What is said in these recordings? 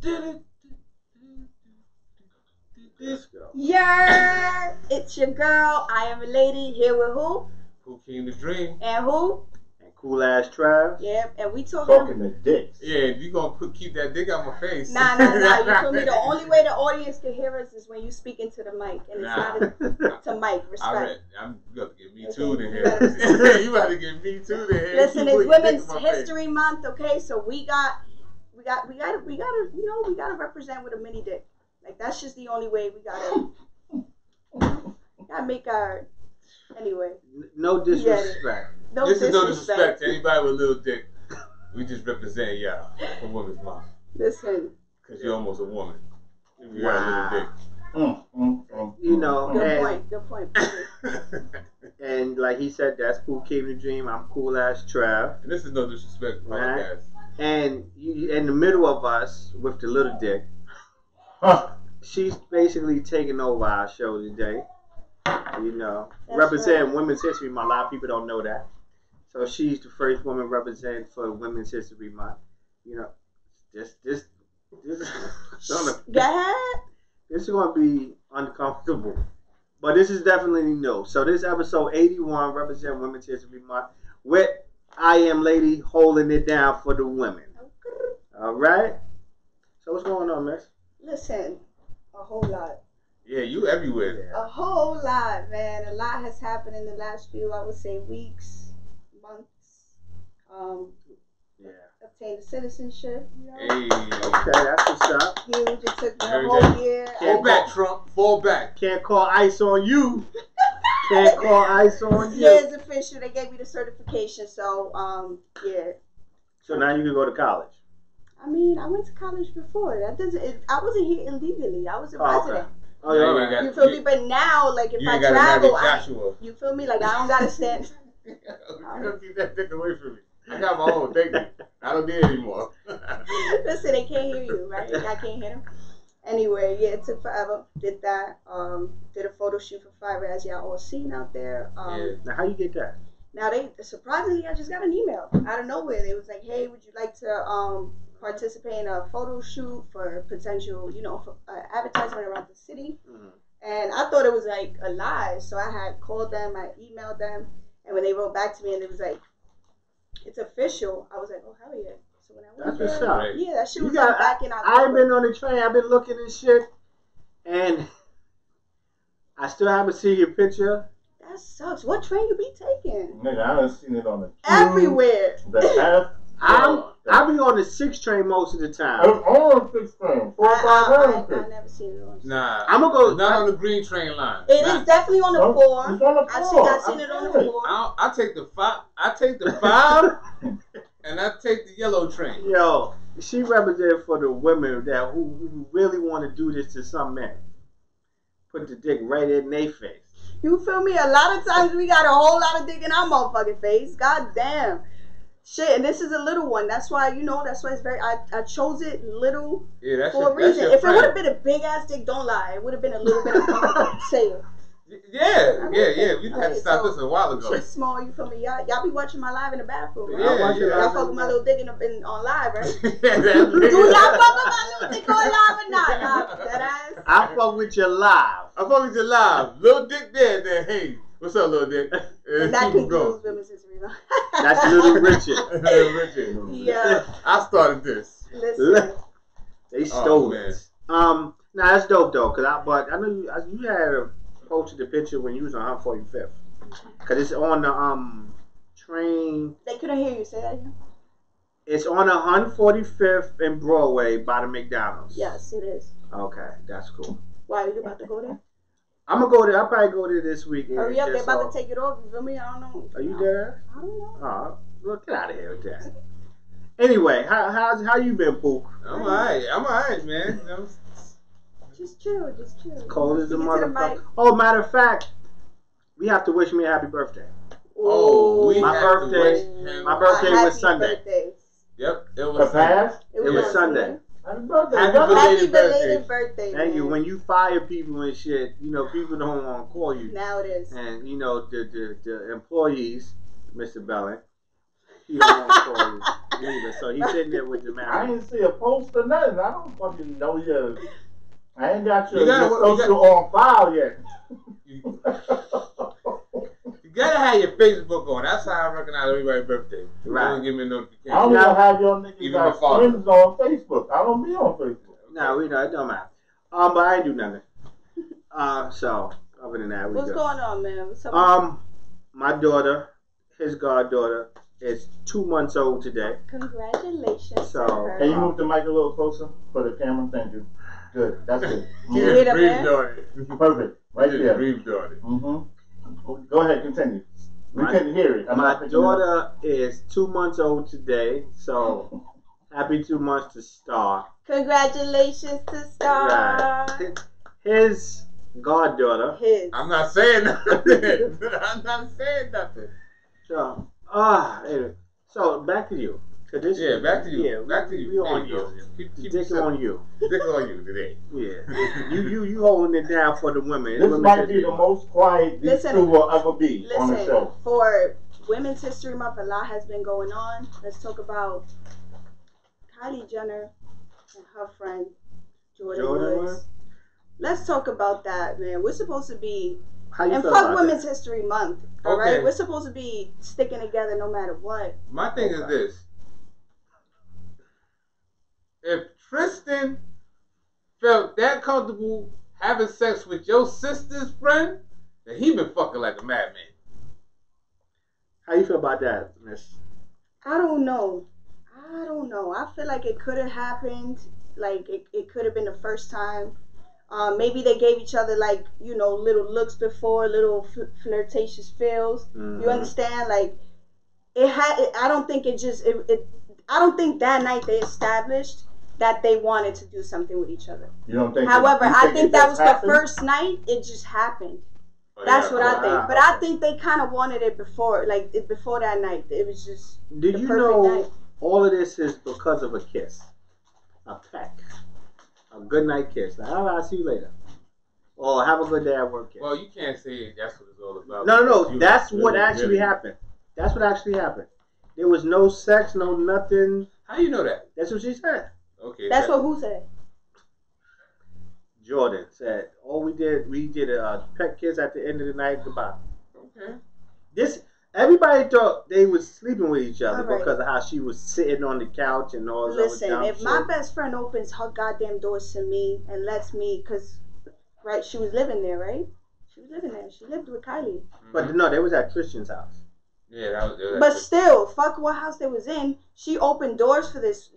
Let's go. Yeah, it's your girl. I am a lady here with who? Who King the Dream? And who? And cool ass Trav. Yeah, and we talking the dicks. Yeah, you gonna keep that dick out my face. Nah. You feel me? The only way the audience can hear us is when you speak into the mic, and it's not to mic. Respect. You have to get me too to hear. You have to get me too to hear. Listen, it's Women's History Month, okay? So we gotta represent with a mini dick. Like that's just the only way we gotta make our anyway. No disrespect. This is no disrespect to anybody with a little dick. We just represent y'all for Women's Month. Listen. Because you're almost a woman. You got a little dick. You know. Good point. And like he said, that's Cool King the Dream. I'm cool ass Trav. And this is no disrespect podcast. Right? And you, in the middle of us with the little dick, she's basically taking over our show today. You know, that's representing right. Women's History Month. A lot of people don't know that. So she's the first woman represented for Women's History Month. You know, this Go ahead. This is gonna be uncomfortable, but this is definitely new. So this episode 81 represent Women's History Month with I Am Lady holding it down for the women. All right. So what's going on, miss? Listen, a whole lot. Yeah, you everywhere. A whole lot, man. A lot has happened in the last few, I would say, weeks, months. Obtained citizenship. You know? Hey. Okay, that's what's up. Huge. It took the whole year. Fall back, Trump. Fall back. Can't call ice on you. Can't call ice on you. Yeah, it's official. They gave me the certification, so yeah. So now you can go to college. I mean, I went to college before. That doesn't. I wasn't here illegally. I was a resident. Okay. Oh yeah, you feel me? But now, like, if I travel, you feel me? Like, I don't gotta stand. You don't keep that dick away from me. I got my own. Thank you. I don't need it anymore. Listen, they can't hear you, right? I can't hear them. Anyway, yeah, it took forever. Did that. Did a photo shoot for Fiverr, as y'all all seen out there. Yeah. Now, how you get that? Now, surprisingly, I just got an email out of nowhere. They was like, "Hey, would you like to participate in a photo shoot for potential, for advertisement around the city?" Mm-hmm. And I thought it was like a lie, so I had called them, I emailed them, and when they wrote back to me and it was like, "It's official," I was like, "Oh hell yeah!" So when I went there, yeah, that shit was back in October. I've been on the train. I've been looking at shit, and I still haven't seen your picture. That sucks. What train you be taking? Nigga, I haven't seen it on the everywhere. The I be on the 6 train most of the time. I was on the 6 train. 4 I never seen it on. Nah, I'm gonna go. Not on the green train line. It is definitely on the 4. It's on the 4. I seen it on the 4. I take the 5. I take the 5, and I take the yellow train. Yo, she represented for the women that who really want to do this to some men. Put the dick right in their face. You feel me? A lot of times we got a whole lot of dick in our motherfucking face. God damn. Shit, and this is a little one. That's why, that's why it's very, I chose it little for a reason. If it would have been a big ass dick, don't lie. It would have been a little bit of say. Yeah. We had to stop this a while ago. Shit's small, you feel me? Y'all be watching my live in the bathroom, right? Yeah, y'all fuck with my little dick on live, right? Do y'all fuck with my little dick on live or not? Nah, that ass. I fuck with you live. I fuck with you live. Little dick there, then hey. What's up, little dick? That concludes Women's History Month. That's Little Richard. Little Richard. Yeah. I started this. Listen. They stole it. Nah, that's dope though. But I know you had posted the picture when you was on 145th. Cause it's on the train. They couldn't hear you. Say that again. It's on 145th and Broadway by the McDonald's. Yes, it is. Okay, that's cool. Why, are you about to go there? I'm gonna go there. I'll probably go there this weekend. Hurry up, they're about to take it off. You feel me? I don't know. Are you there? I don't know. Oh, well, get out of here with that. Anyway, how you been, Pook? I'm alright, man. Just chill. It's cold as a motherfucker. Oh, matter of fact, we have to wish me a happy birthday. My birthday was Sunday. Birthday. Yep, it was past. It was Sunday. Happy birthday. Happy belated birthday. Thank you. When you fire people and shit, people don't want to call you. Now it is. And the employees, Mr. Bellin, He don't want to call you neither. So he's sitting there with the man. I ain't see a post or nothing. I don't fucking know you. I ain't got your, You gotta- your social on file yet. You gotta have your Facebook on. That's how I recognize everybody's birthday. Right. Don't give me a notification. I don't even have your niggas Even my got father. friends on Facebook. I don't be on Facebook. No, we know it don't matter. But I ain't do nothing. So other than that, we What's good. going on, man? What's up? My daughter, his goddaughter, is 2 months old today. Congratulations So, to her. Can you move the mic a little closer for the camera? Thank you. Good. That's it. She Wait just a minute. breathed on it. Perfect. Right She just there. breathed on it. Mm-hmm. Go ahead. Continue. We couldn't hear it. I'm My not picking it up. daughter is 2 months old today. So happy 2 months to Star. Congratulations to Star. Right. His goddaughter. His. I'm not saying nothing. I'm not saying nothing. So, anyway. So back to you. Yeah, back to you. Yeah, Back to you. We on There you. go. Keep Dick on you. Dick on you today. Yeah. you holding it down for the women. This Women might should be the most quiet these Listen, two will ever be on the Listen, show. for Women's History Month, a lot has been going on. Let's talk about Kylie Jenner and her friend Jordan Woods. Woods? Let's talk about that, man. We're supposed to be, How you and feel fuck about Women's that? History Month, all right? Okay. We're supposed to be sticking together no matter what. My thing is this. If Tristan felt that comfortable having sex with your sister's friend, then he been fucking like a madman. How you feel about that, Miss? I don't know. I feel like it could have happened. Like, it could have been the first time. Maybe they gave each other, like, you know, little looks before, little flirtatious feels. Mm-hmm. You understand? Like, I don't think I don't think that night they established that they wanted to do something with each other. You don't think? However, I think that was happened? the first night. It just happened. Oh, That's yeah. what I Wow. think. But I think they kind of wanted it before, before that night. It was just Did the you perfect know night. all of this is because of a kiss? A peck. A good night kiss. Like, all right, I'll see you later. Or have a good day at work. Kiss. Well, you can't say that's what it's all about. No. You That's really, what actually really- happened. That's what actually happened. There was no sex, no nothing. How you know that? That's what she said. Okay. That's what who said? Jordan said, "Oh, we did a peck kiss at the end of the night. Goodbye." Okay. Everybody thought they was sleeping with each other All right. because of how she was sitting on the couch and all this Listen, other dumb if shit. my best friend opens her goddamn doors to me and lets me, cause right, she was living there, right? She was living there. She lived with Kylie. But no, they was at Christian's house. Yeah, that was. But still, fuck what house they was in. She opened doors for this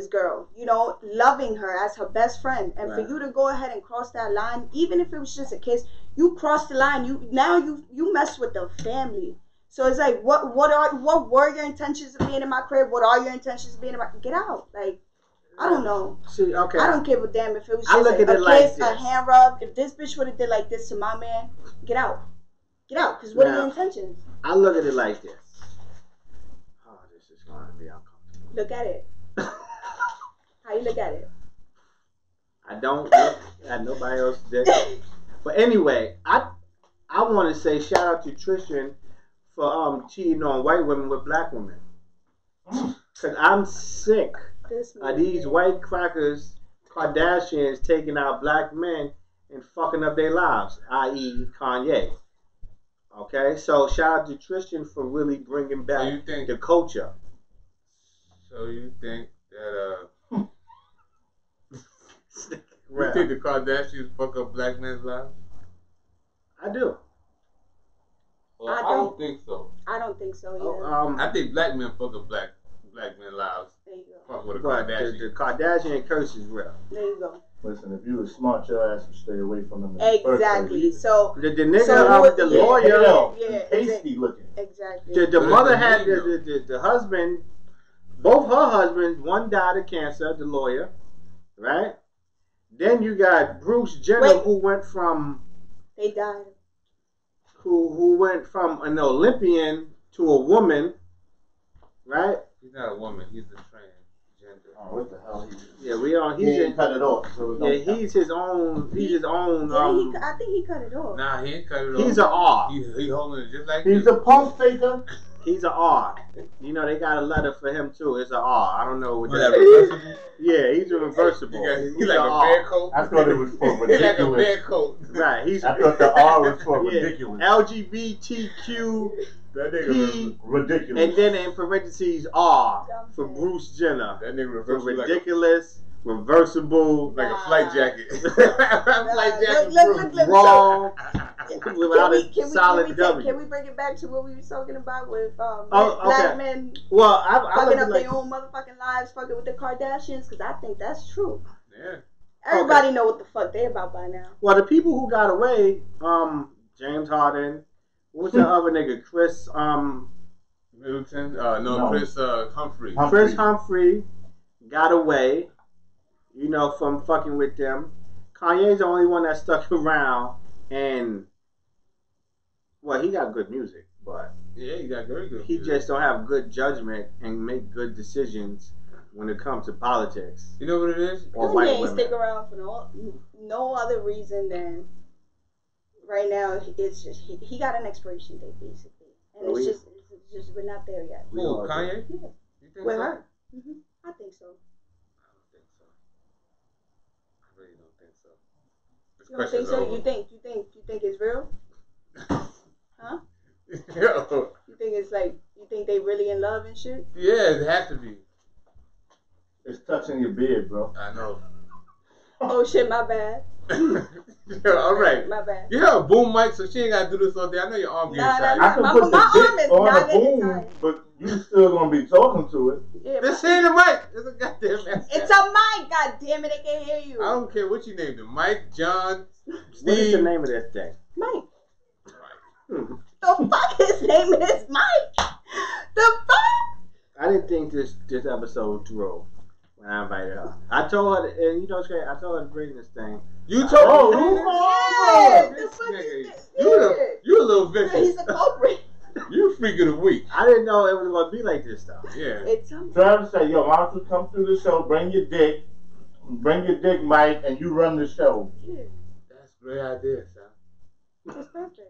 girl. You know, loving her as her best friend, and Right. for you to go ahead and cross that line, even if it was just a kiss, you crossed the line. You messed with the family. So it's like, what were your intentions of being in my crib? What are your intentions of being in my? Get out, like. I don't know. See, okay. I don't give a damn if it was I just look at a it like kiss, a this. hand rub. If this bitch would have did like this to my man, get out. Get out. Because what are your Now- intentions? I look at it like this. Oh, this is going to be uncomfortable. Look at it. How you look at it? I don't look at nobody else dick. But anyway, I want to say shout out to Tristan for cheating on white women with black women. Cause I'm sick This of these man. white crackers, Kardashians taking out black men and fucking up their lives, i.e. Kanye. Okay, so shout out to Tristan for really bringing So back you think? the culture. So you think that? Stick You around. think the Kardashians fuck up black men's lives? I do. Well, I I don't think so. I don't think so either. Oh, I think black men fuck up black men's lives. There you go. Fuck with a but Kardashian. the Kardashian curse is real. There you go. Listen, if you was smart, your ass would stay away from them. In the first Exactly. place. So The nigga, So the who- yeah, lawyer, yeah, tasty looking. exactly. the But mother it's the had name, the husband, both her husbands, one died of cancer, the lawyer, right? Then you got Bruce Jenner, Wait. who went from They died. who went from an Olympian to a woman, right? He's not a woman. He's a transgender. Oh, what the hell? Yeah, we don't. He He's didn't cut it off. So it don't yeah, count. he's his own. He's his own. Didn't he? I think he cut it off. Nah, he ain't cut it off. He's an R. He holding it just like He's this. a pump faker. He's an R. You know, they got a letter for him too. It's an R. I don't know what Was that that is. reversible? Yeah, he's a reversible. He's like a bear coat. I thought it was for He's like a ridiculous. bear coat. Right. He's. I thought the R was for yeah, ridiculous. LGBTQ. That nigga P, ridiculous. and then in parentheses R for Bruce Jenner. That nigga For reversible ridiculous, reversible, like a flight jacket. Flight jacket. Look, wrong, Can without we, a can, we, solid can, we W. can we bring it back to what we were talking about with okay. black men Well, I fucking was up like, their own motherfucking lives, fucking with the Kardashians? Because I think that's true. Yeah. Everybody know what the fuck they about by now. well, the people who got away, James Harden, what was the other nigga, Chris, Middleton? No. Chris Humphrey. Chris Humphrey got away, you know, from fucking with them. Kanye's the only one that stuck around, and well, he got good music, but Yeah, he got very good. he music. just don't have good judgment and make good decisions when it comes to politics. You know what it is? Or Kanye white ain't women. stick around for no other reason than right now. It's just he got an expiration date basically, and Oh, it's just we're not there yet. We Who, all do. Kanye? Yeah, You think with so? her. I think so. I don't think so. I really don't think so. This You don't think question's so? over. You think it's real? Huh? Yo. You think it's like you think they really in love and shit? Yeah, it has to be. It's touching your beard, bro. I know. Oh shit, my bad. Yeah, all right. My bad. You have a boom mic, so she ain't got to do this all day. I know your arm getting Nah, tired. nah, I can My- put my arm the is dick on not a getting boom, tired. but you still gonna be talking to it. Yeah, Just say the mic. It's a goddamn mess. it's a mic. God damn it, they can't hear you. I don't care what you named him. Mike, John, What is Steve. the name of that thing? Mike. Hmm. The fuck his name is Mike. The fuck. I didn't think this episode would throw when I invited her. I told her, and you know what's great? I told her to bring this thing. You told Oh, me. Yeah, This the fuck is nigga. this? You a little Yeah, he's vicious. the culprit. You freak of the week. I didn't know it was going to be like this stuff. Yeah. It's something. Travis said, yo, why don't you come through the show, bring your dick, Mike, and you run the show. Yeah, That's a great idea, son. it's perfect.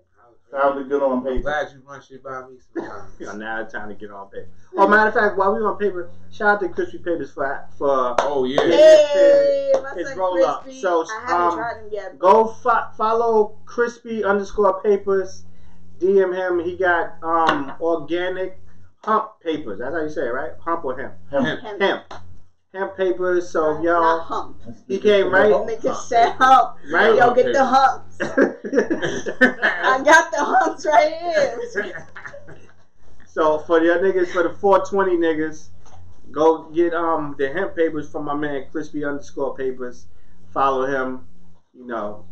Sounded good on I'm paper. glad you run shit by me sometimes. So now it's time to get on paper. Oh, matter of fact, while we on paper, shout out to Crispy Papers for Oh, yeah. Hey, my It's son roll up. Crispy. So, I haven't tried him yet. go follow Crispy_Papers. DM him. He got organic hemp papers. That's how you say it, right? Hump or hemp? Hemp papers. So Not y'all, hump. he came right. Nigga said hump. Right? Yo, get the humps. I got the humps right here. So for your niggas, for the 420 niggas, go get the hemp papers from my man Crispy_Papers. Follow him. You know,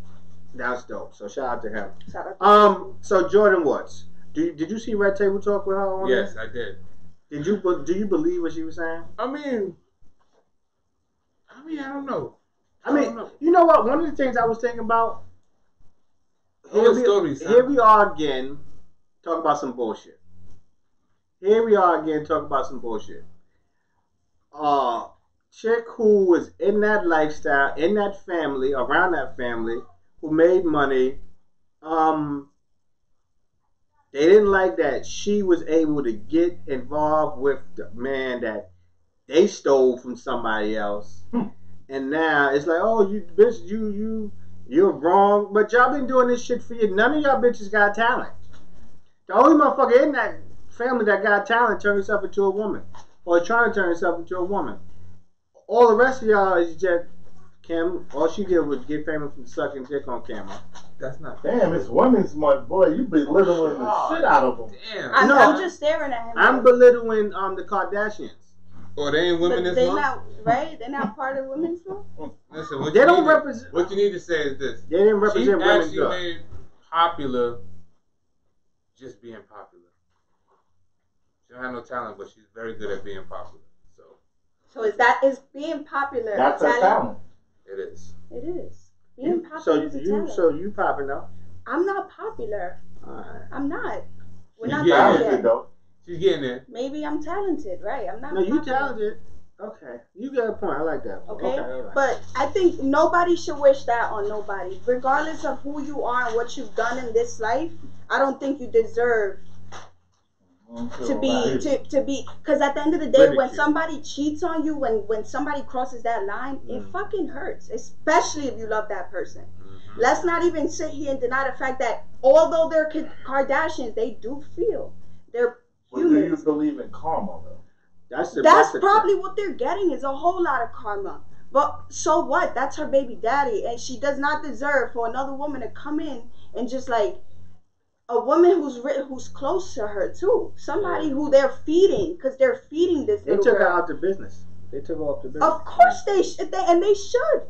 that's dope. So shout out to him. Shout out to So Jordan Woods, did you see Red Table Talk with her on Yes, there? I did. Do you believe what she was saying? I mean, I don't know. I mean, you know what? One of the things I was thinking about. Whole story, son. Here we are again, talking about some bullshit. Chick who was in that lifestyle, in that family, around that family, who made money. They didn't like that she was able to get involved with the man that they stole from somebody else. And now it's like, oh, you bitch, you're wrong. But y'all been doing this shit for you. None of y'all bitches got talent. The only motherfucker in that family that got talent turned herself into a woman. Or trying to turn herself into a woman. All the rest of y'all is just Kim. All she did was get famous from sucking dick on camera. That's not. Damn, it's women's month, boy. You belittling the shit out of them. Damn. I'm just staring at him. I'm belittling the Kardashians. Oh, they ain't women But this they month? not right. They're not part of women's month. Listen, what They you don't need represent. What you need to say is this. They didn't represent She women actually good. made popular just being popular. She don't have no talent, but she's very good at being popular. So Is being popular? That's a talent. it is. It is. Being popular is a talent. So you popping up. I'm not popular. Alright. I'm not. We're You not get there Talented yet. though. She's getting there. Maybe I'm talented, right? I'm not. No, you popular. talented. Okay. You got a point. I like that. Okay, all right. but I think nobody should wish that on nobody, regardless of who you are and what you've done in this life. I don't think you deserve to be because at the end of the day, Ridicule. when somebody cheats on you, when somebody crosses that line, it fucking hurts, especially if you love that person. Let's not even sit here and deny the fact that although they're Kardashians, they do feel they're humans. Do you believe in karma though? That's probably what they're getting, is a whole lot of karma. But so what? That's her baby daddy, and she does not deserve for another woman to come in and just like a woman who's close to her too, somebody who they're feeding, because they're feeding this. They took her out the business. They took her off the business. Of course they should.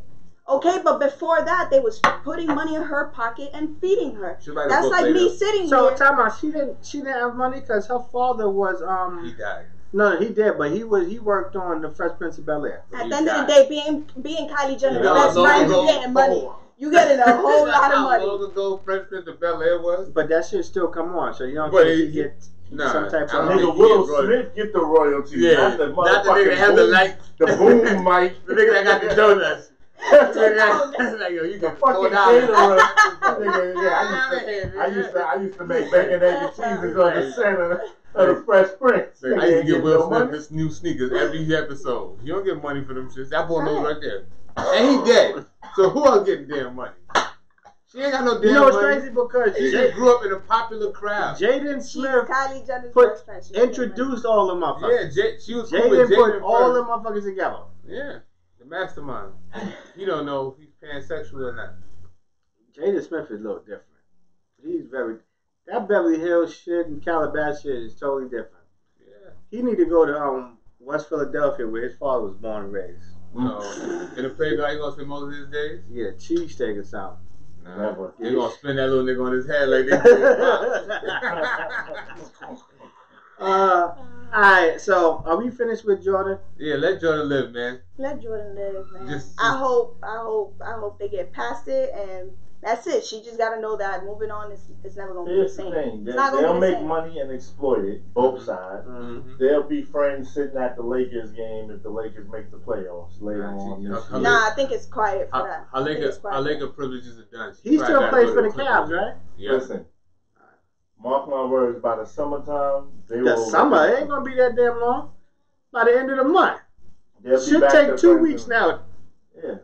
Okay, but before that, they was putting money in her pocket and feeding her. That's like me sitting here. So, time out. She didn't have money because her father was He died. No, he did, but he worked on the Fresh Prince of Bel-Air. At the end of the day, being Kylie Jenner's best friend, you getting money. You getting a whole lot of money. How long ago Fresh Prince of Bel-Air was? But that shit still come on, so you don't But think he get some type of... Nigga, Will Smith get the royalties. Yeah, not the nigga that have the light. The boom mic. The nigga that got the donuts. Like, yo, you The can fucking caterer. I used to make bacon, egg, and cheeses on the center of the Fresh Prince. I used to give Will Smith this new sneakers every episode. You don't get money for them shits. That boy knows right there. And he dead. So who else getting damn money? She ain't got no damn money. You know what's crazy? Because she just grew up in a popular crowd. Jaden Smith Kylie Jenner's best friend. introduced all the motherfuckers. Yeah, she was cool with Jaden put Jaden all first. the motherfuckers together. Yeah, the mastermind. He don't know if he's pansexual or not. Jaden Smith is a little different. He's very... That Beverly Hills shit and Calabasas shit is totally different. Yeah. He need to go to West Philadelphia where his father was born and raised. No. In a place where he gonna spend most of his days? Yeah, cheesesteak or something. Nah. They gonna spin that little nigga on his head like they Alright, so are we finished with Jordan? Yeah, let Jordan live, man. Let Jordan live, man. Just I hope they get past it, and that's it. She just gotta know that moving on is never gonna be the same. Thing. It's not gonna They'll be the make same. money and exploit it, both sides. Mm-hmm. They'll be friends sitting at the Lakers game if the Lakers make the playoffs later on this year. Nah, I think it's quiet for that. Her Laker privileges are done. He still plays for the Cavs, right? Yeah. Listen, mark my words, by the summertime, they The will. summer, it ain't gonna be that damn long. By the end of the month. Should take 2 weeks now. Yeah.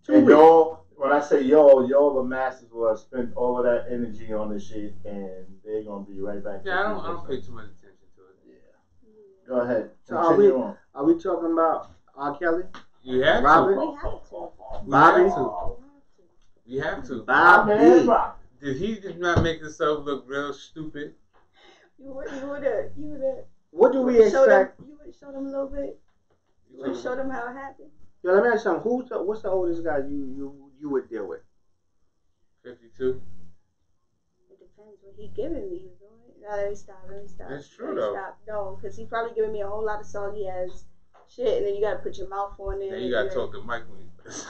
2 And weeks. y'all, when I say y'all the masses will have spent all of that energy on this shit, and they're gonna be right back. Yeah, I don't pay too much attention to it. Yeah. Go ahead. So Continue on. are we talking about R. Kelly? You have Robert? We have to. Bobby? We have to. Bobby. Did he just not make himself look real stupid? You would've. What do we expect? You would've showed them a little bit. You would've showed them how it happened. Yo, let me ask you something. What's the oldest guy you would deal with? 52. It depends what he giving me. Let me stop. That's true, though. Stop. No, because he probably giving me a whole lot of soggy ass shit, and then you gotta put your mouth on it. And you gotta talk to Mike when you gotta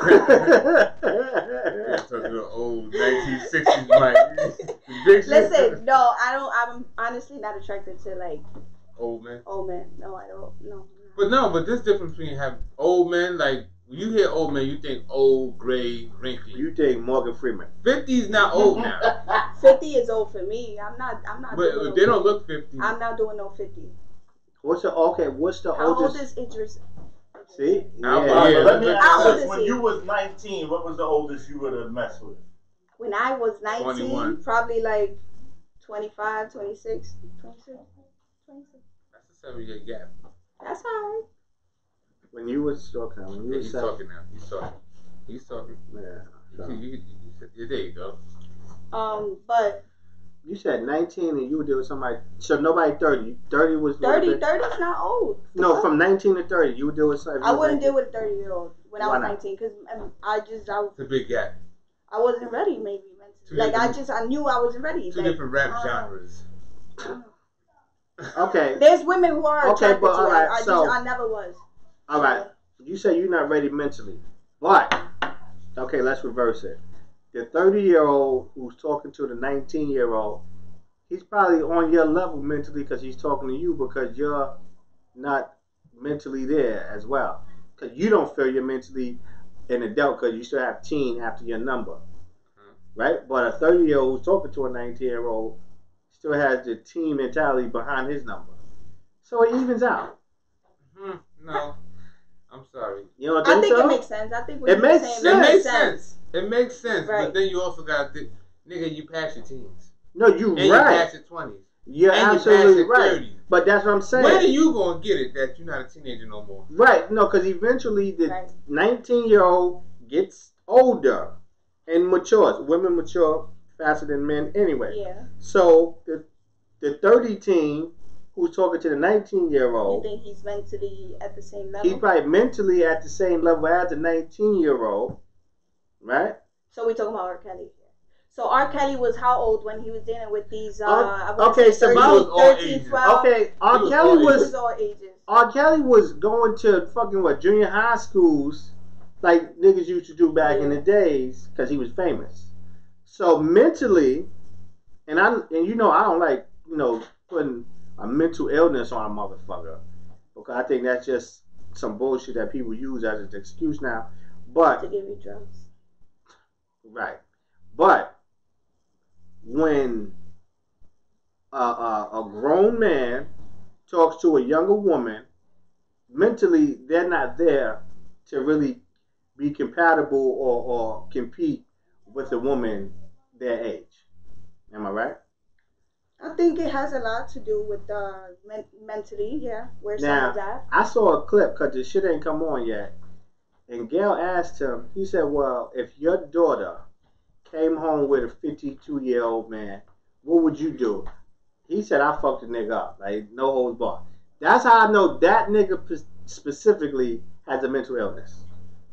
talk to the old 1960s Mike. Big shit. Listen, no, I'm honestly not attracted to like old man. old men. No, I don't. No. But this difference between having old men, like when you hear old man, you think old, gray, wrinkly. You think Morgan Freeman? 50 is not old now. 50 is old for me. I'm not. But they don't look 50. I'm not doing no 50. What's the oldest? How old is Idris? See? How Yeah. old- Let me How ask old this. is When he? you was 19, what was the oldest you would have messed with? When I was 19, 21. probably like 25, 26. That's a 7-year gap. That's alright. When you was talking, when you Yeah, was he's 7. talking now. He's talking. Yeah. So. Yeah, there you go. But You said 19 and you would deal with somebody. So nobody 30. 30 was 30 is not old. No, from 19 to 30, you would deal with somebody. I wouldn't deal with a 30-year-old when I Why was not? 19 because It's a big gap. I wasn't ready maybe mentally. I knew I wasn't ready. Two different rap genres. Okay. There's women who are Okay, attracted but to alright, it. so- I never was. All right. You say you're not ready mentally. But, okay, let's reverse it. The 30-year-old who's talking to the 19-year-old, he's probably on your level mentally because he's talking to you because you're not mentally there as well. Because you don't feel you're mentally an adult because you still have teen after your number. Right? But a 30-year-old who's talking to a 19-year-old still has the team mentality behind his number. So it evens out. No. I'm sorry. You don't think I think so? it makes sense. I think what It you're makes saying sense. makes sense. It makes sense. Right. But then you also got to nigga, you pass your teens. No, you and right. You pass your 20s. You're and absolutely you pass right. your 30s. But that's what I'm saying. When are you going to get it that you're not a teenager no more? Right. No, because eventually the 19-year-old gets older and matures. Women mature faster than men anyway. Yeah. So the 30 teen who's talking to the 19-year-old. You think he's mentally at the same level? He's probably mentally at the same level as the 19-year-old. Right? So we're talking about R. Kelly. So R. Kelly was how old when he was dealing with these? Okay, so 13, 12. Okay, R. Kelly was all ages. R. Kelly was going to fucking junior high schools, like niggas used to do back in the days, because he was famous. So mentally, and I don't like putting a mental illness on a motherfucker, because I think that's just some bullshit that people use as an excuse now. But to give you drugs. Right, but when a grown man talks to a younger woman, mentally they're not there to really be compatible or compete with a woman their age. Am I right? I think it has a lot to do with mentally, where someone's at. I saw a clip because the shit ain't come on yet, and Gail asked him. He said, "Well, if your daughter came home with a 52-year-old man, what would you do?" He said, "I fucked the nigga up, like no holds barred." That's how I know that nigga specifically has a mental illness.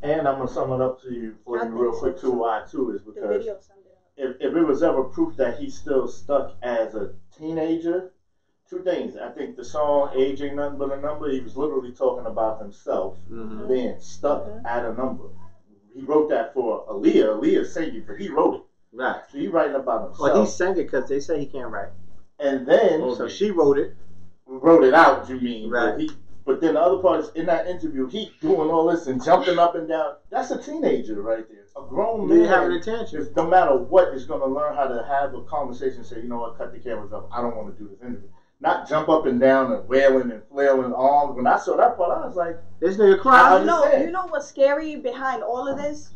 And I'm gonna sum it up to you for you real quick too. Why too is because if it was ever proof that he's still stuck as a teenager, two things. I think the song "Age Ain't Nothing But a Number," he was literally talking about himself being stuck at a number. He wrote that for Aaliyah. Aaliyah's singing, but he wrote it. Right. So he's writing about himself. Well, he sang it because they say he can't write. And then so she wrote it. Wrote it out, you mean? Right. But then the other part is in that interview, he doing all this and jumping up and down. That's a teenager right there. A grown man. Having attention. No matter what, is going to learn how to have a conversation and say, you know what, cut the cameras up. I don't want to do this interview. Not jump up and down and wailing and flailing arms. When I saw that part, I was like, this nigga crying. You know what's scary behind all of this?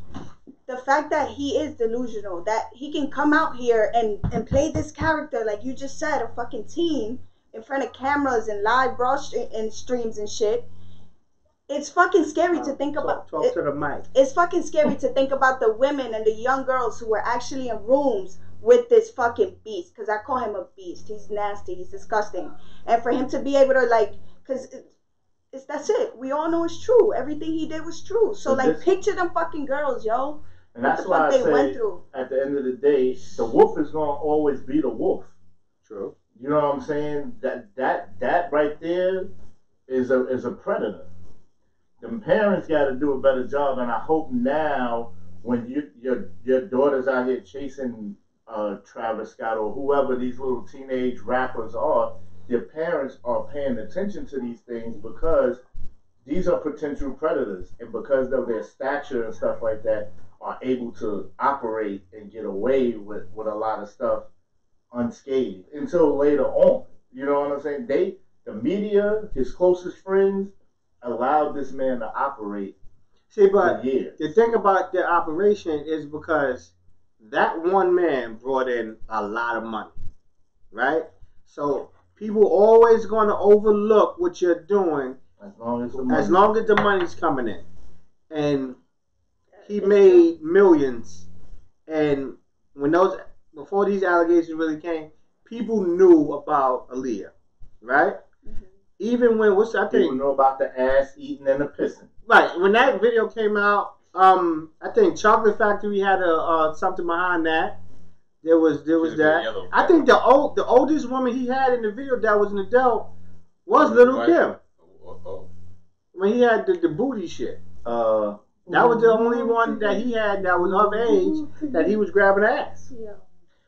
The fact that he is delusional. That he can come out here and play this character, like you just said, a fucking teen, in front of cameras and live and streams and shit. It's fucking scary to think about. Talk to the mic. It's fucking scary to think about the women and the young girls who were actually in rooms with this fucking beast. Because I call him a beast. He's nasty. He's disgusting. And for him to be able to because that's it. We all know it's true. Everything he did was true. So picture them fucking girls, yo. And that's why I say, at the end of the day, the wolf is gonna always be the wolf. True. You know what I'm saying? That right there is a predator. The parents got to do a better job, and I hope now when your daughter's out here chasing Travis Scott or whoever these little teenage rappers are, their parents are paying attention to these things because these are potential predators, and because of their stature and stuff like that, are able to operate and get away with a lot of stuff unscathed until later on. You know what I'm saying? The media, his closest friends, allowed this man to operate. See, but for years. The thing about the operation is because that one man brought in a lot of money, right? So people always going to overlook what you're doing as long as the money's coming in. And he made millions, and before these allegations really came, people knew about Aaliyah, right? Mm-hmm. Even when people know about the ass eating and the pissing. Right, when that video came out, I think Chocolate Factory had something behind that. There was that. I think the oldest woman he had in the video that was an adult was Little Kim. When he had the booty shit. That was the only one that he had that was of age that he was grabbing ass. Yeah.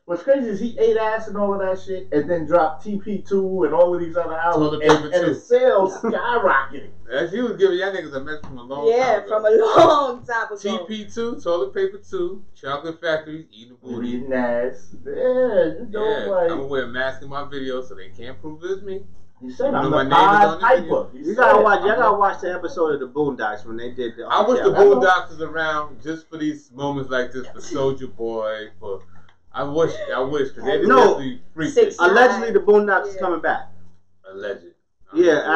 What's crazy is he ate ass and all of that shit, and then dropped TP2 and all of these other albums, and his sales skyrocketed. As he was giving y'all niggas a mess from a long time ago. Yeah, from a long time ago. TP2, Toilet Paper 2, Chocolate Factory, Eating Booty. Eating ass. Yeah, you know, like... I'm gonna wear a mask in my video so they can't prove it's me. He said, I'm the Pied Piper. You gotta watch the episode of the Boondocks when they did the... I wish the Boondocks was around just for these moments like this, for Soulja Boy, for... I wish, because they definitely freaked it. Allegedly, the Boondocks is coming back. Alleged. Yeah,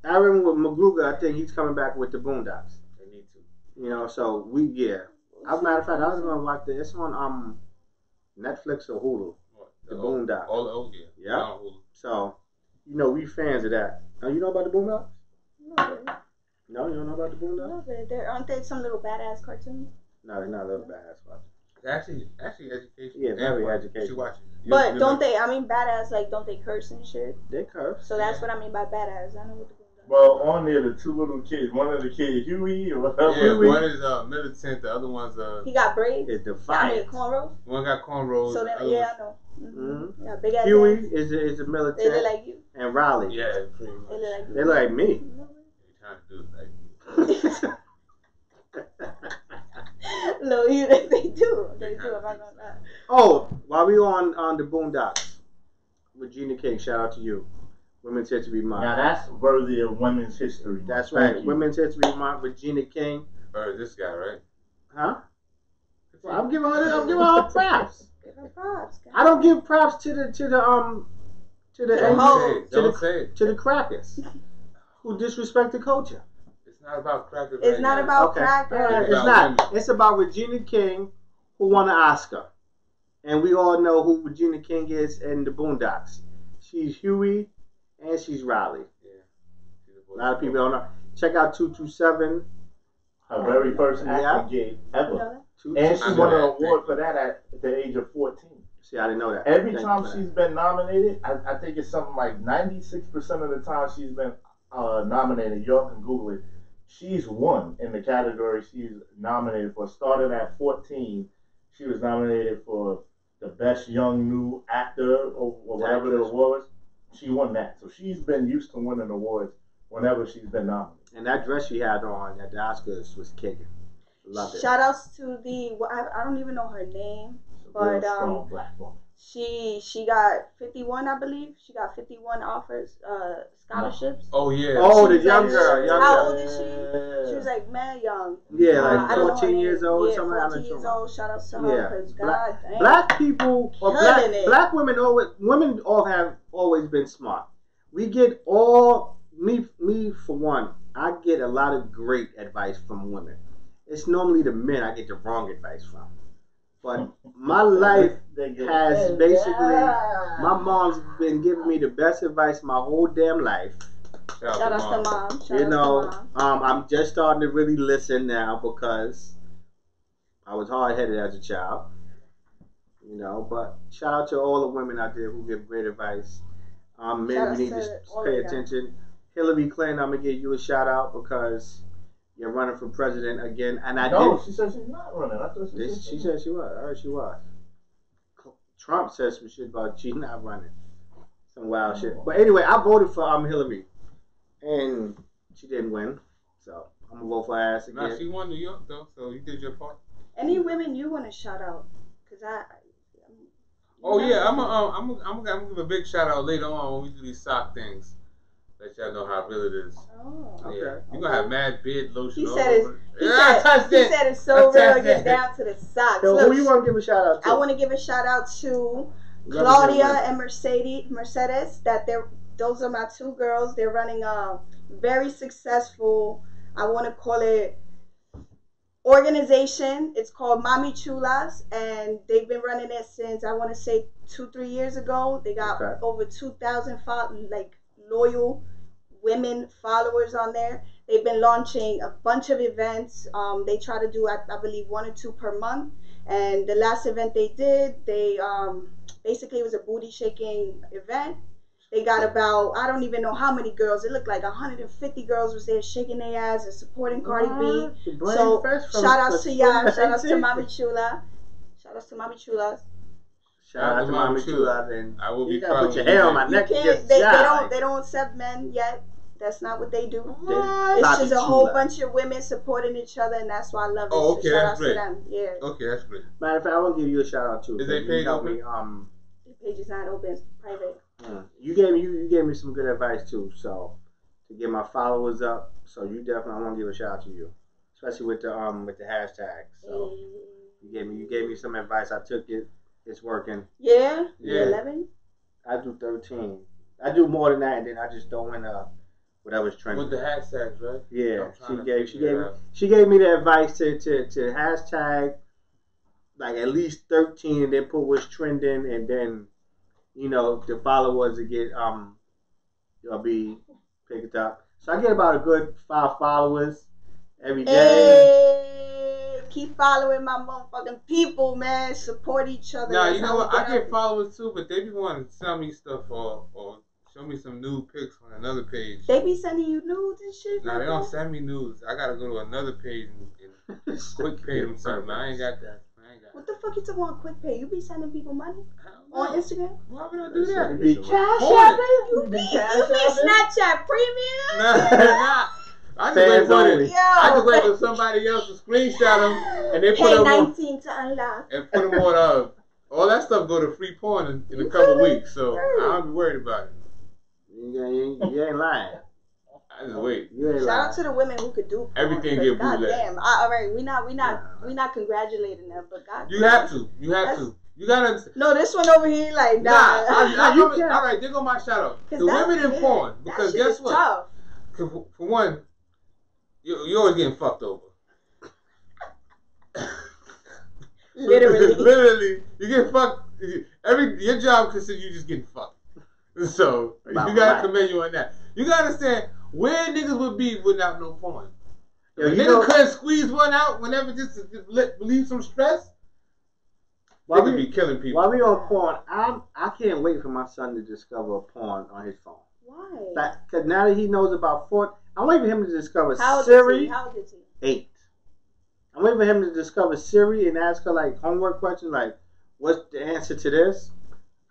Aaron with McGruger, I think he's coming back with the Boondocks. They need to. You know, so as a matter of fact, I was gonna watch it's on Netflix or Hulu. What? The Boondocks. Oh yeah. Yeah. So, you know, we fans of that. Now, you know about the Boondocks? No, you don't know about the Boondocks? No, but aren't they some little badass cartoons? No, they're not little badass cartoons. Actually, education. Yeah, very educational. You watch it. But don't they? I mean, badass. Like, don't they curse and shit? They curse. So that's what I mean by badass. I know what the Boondocks. Well, on there, the two little kids. One of the kids, Huey or whatever. Yeah, one is militant. The other one's He got braids. It's defiant. Cornrows. One got cornrows. So then, I know. Mm-hmm. Yeah, big ass. Huey heads. is a militant. They look like you. And Riley. Yeah, pretty much. They look like you. They look like me. They trying to do it like you. No, they do. They do. I'm not gonna lie. Oh, while we on the Boondocks, Regina King, shout out to you. Women's History Month. Now that's worthy of Women's History. That's right. Women's History Month, Regina King. Or this guy, right? Huh? Well, I'm giving her props. Give her props. I don't give props to the crackers who disrespect the culture. It's not about crackers. It's not about crackers. It's not. It's about Regina King, who won an Oscar, and we all know who Regina King is in the Boondocks. She's Huey, and she's Riley. Yeah. A lot of people don't know. Check out 227. Her very first acting gig ever. And she won an award for that at the age of 14. See, I didn't know that. Every time she's been nominated, I think it's something like 96% of the time she's been nominated. Y'all can Google it. She's won in the category she's nominated for. Started at 14. She was nominated for the Best Young New Actor or whatever the award was. She won that. So she's been used to winning awards whenever she's been nominated. And that dress she had on at the Oscars was kicking. Loved it. Shout outs to I don't even know her name, but strong black woman. She got 51, I believe. She got 51 offers, scholarships. Oh yeah. Oh, the young girl. How old is she? She was like mad young. Yeah, like 14 years old. Yeah, something 14 years old. Shout out to her. Yeah. Black people or black women all have always been smart. We get me for one. I get a lot of great advice from women. It's normally the men I get the wrong advice from. But my life has basically, my mom's been giving me the best advice my whole damn life. Shout out to mom. I'm just starting to really listen now because I was hard-headed as a child. You know, but shout out to all the women out there who give great advice. Men, we need to pay attention. Hillary Clinton, I'm going to give you a shout out because you're running for president again. And she said she's not running. I thought she said she was. I heard she was. Trump says some shit about she's not running. Some wild shit. But anyway, I voted for Hillary. And she didn't win. So I'm going to vote for her ass again. Nah, she won New York, though, so you did your part. Any women you want to shout out? Because I'm gonna give a big shout out later on when we do these sock things. Let y'all know how real it is. Oh, okay. Yeah. You're gonna have mad beard lotion he all said over. He said it's so real it gets down to the socks. So who you want to give a shout out to? I want to give a shout out to Claudia and Mercedes. Those are my two girls. They're running a very successful, I want to call it, organization. It's called Mami Chulas, and they've been running it since, I want to say, 2-3 years ago. They got over 2,000 loyal women followers on there. They've been launching a bunch of events. They try to do, I believe, 1 or 2 per month. And the last event they did, basically it was a booty shaking event. They got about, I don't even know how many girls. It looked like 150 girls was there shaking their ass and supporting Cardi B. So shout outs to y'all. Shout outs to Mami Chula. Shout outs to Mami Chula. Shout out to Mommy Chula. And I will be you gotta put your following hair you. on my You neck. can't, they don't accept men yet. That's not what they do. What? It's just a whole Chula. bunch of women supporting each other, and that's why I love it. Oh, So okay, shout that's out great. to them. Yeah. Okay, that's great. Matter of fact, I want to give you a shout out too. Is they You paid helped open? me. The page is not open. It's private. You gave me some good advice too. So to get my followers up, so you definitely I want to give a shout out to you, especially with the hashtag. So you gave me some advice. I took it. It's working. Yeah. Yeah. 11. I do 13. I do more than that, and then I just throw in whatever's trending. With the hashtags, right? Yeah, she gave me the advice to hashtag like at least 13, and then put what's trending, and then the followers to get be picked up. So I get about a good 5 followers every day. Hey, keep following my motherfucking people, man. Support each other. Nah, That's you know how what? we I get get up. followers too, but they be wanting to sell me stuff or show me some nude pics on another page. They be sending you nudes and shit. Nah, like they don't that? send me nudes. I gotta go to another page and quick pay them something. I ain't got that. What the fuck you talking about? Quick pay? You be sending people money on Instagram? Why would I do that? You be cash You be Snapchat premium? Nah. I just wait Fans for only. it. I just wait for somebody else to screenshot them and they put Pay them on 19 to unlock. and put them on. All that stuff go to free porn in a couple weeks, so I don't be worried about it. You ain't lying. I just wait. You ain't Shout lying. out to the women who could do porn, Everything 'cause get bootleg. goddamn. All right, we not congratulating them, but God. You have to. You gotta. No, this one over here, like nah. You can't. All right, there go my shout out. The women in porn, because guess what? Tough. For one, you're always getting fucked over. Literally. Literally, you get fucked. Your job consists you just getting fucked. So you gotta commend you on that. You gotta understand where niggas would be without no porn. If a nigga couldn't squeeze one out whenever just to relieve some stress, they could be killing people. While we on porn, I can't wait for my son to discover porn on his phone. Why? Because now that he knows about porn, I'm waiting for him to discover How Siri. How old is he? 8. I'm waiting for him to discover Siri and ask her like homework questions like, "What's the answer to this?"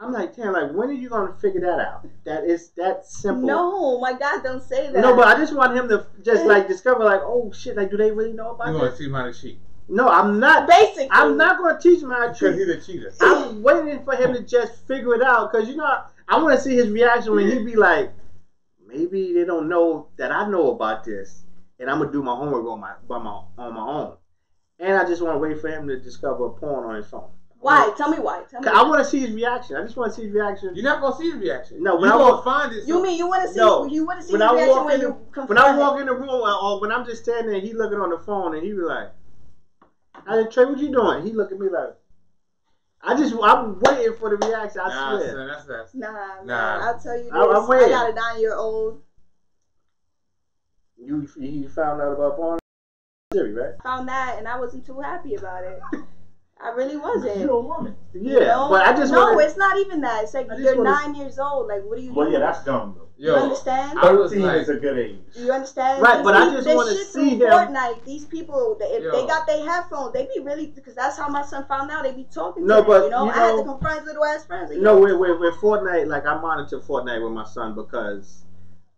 I'm like, damn, like when are you gonna figure that out? That is that simple. No, my God, don't say that. No, but I just want him to just like discover like, oh shit, like do they really know about You this? want to see him how to cheat? No, I'm not. Basically, I'm not gonna teach him how to cheat. Because he's a cheater. I'm waiting for him to just figure it out because I want to see his reaction when he be like, maybe they don't know that I know about this, and I'm gonna do my homework on my own. And I just want to wait for him to discover porn on his phone. Why? Tell me why. I want to see his reaction. I just want to see his reaction. You're not gonna see his reaction. No, you're gonna find it. You mean you want to see? No. You want to see When his I reaction walk when in you the- confront When I him? walk in the room or when I'm just standing there, he looking on the phone and he be like, "Hey Trey, what you doing?" He look at me like, I'm waiting for the reaction. I swear. Son, that's Nah. I'll tell you this. I'm I waiting. got a 9-year-old. You found out about porn, Siri, right? Found that and I wasn't too happy about it. I really wasn't. You're a woman. Yeah, but I just no, wanna, it's not even that. It's like you're 9 years old. Like, what are you Well, doing? yeah, that's dumb though. You understand? I was 13 like, is a good age. Do you understand? Right, but I These- just this wanna shit see through him- Fortnite, these people, if Yo. they got their headphones, they be really, because that's how my son found out. They be talking No, to him, but, you know? you I had know- to confront his little ass friends. Like, no, yo, with Fortnite, like I monitor Fortnite with my son because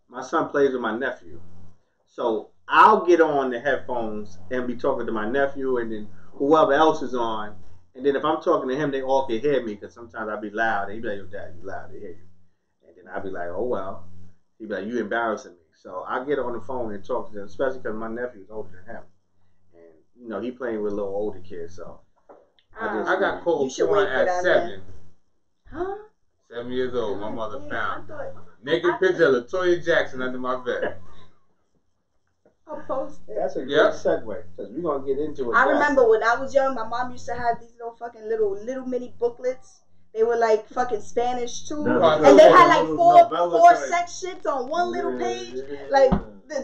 my son plays with my nephew. So I'll get on the headphones and be talking to my nephew and then whoever else is on. And then if I'm talking to him, they all can hear me because sometimes I'll be loud. And he'll be like, "Yo, Dad, you loud, they hear you." And then I'll be like, "Oh, well." He'll be like, "You embarrassing me." So I get on the phone and talk to them, especially because my nephew is older than him. And, he playing with little older kids. So I got You cold should porn wait for at that, 7. huh? 7 years old. My mother Damn, found I thought- naked picture of LaToya Jackson under my bed. I'll post it. that's a Yeah. good segue because we're going to get into it. I remember when I was young, my mom used to have these little mini booklets. They were like fucking Spanish too. No, And they had like four novella type. sections on one little page. Like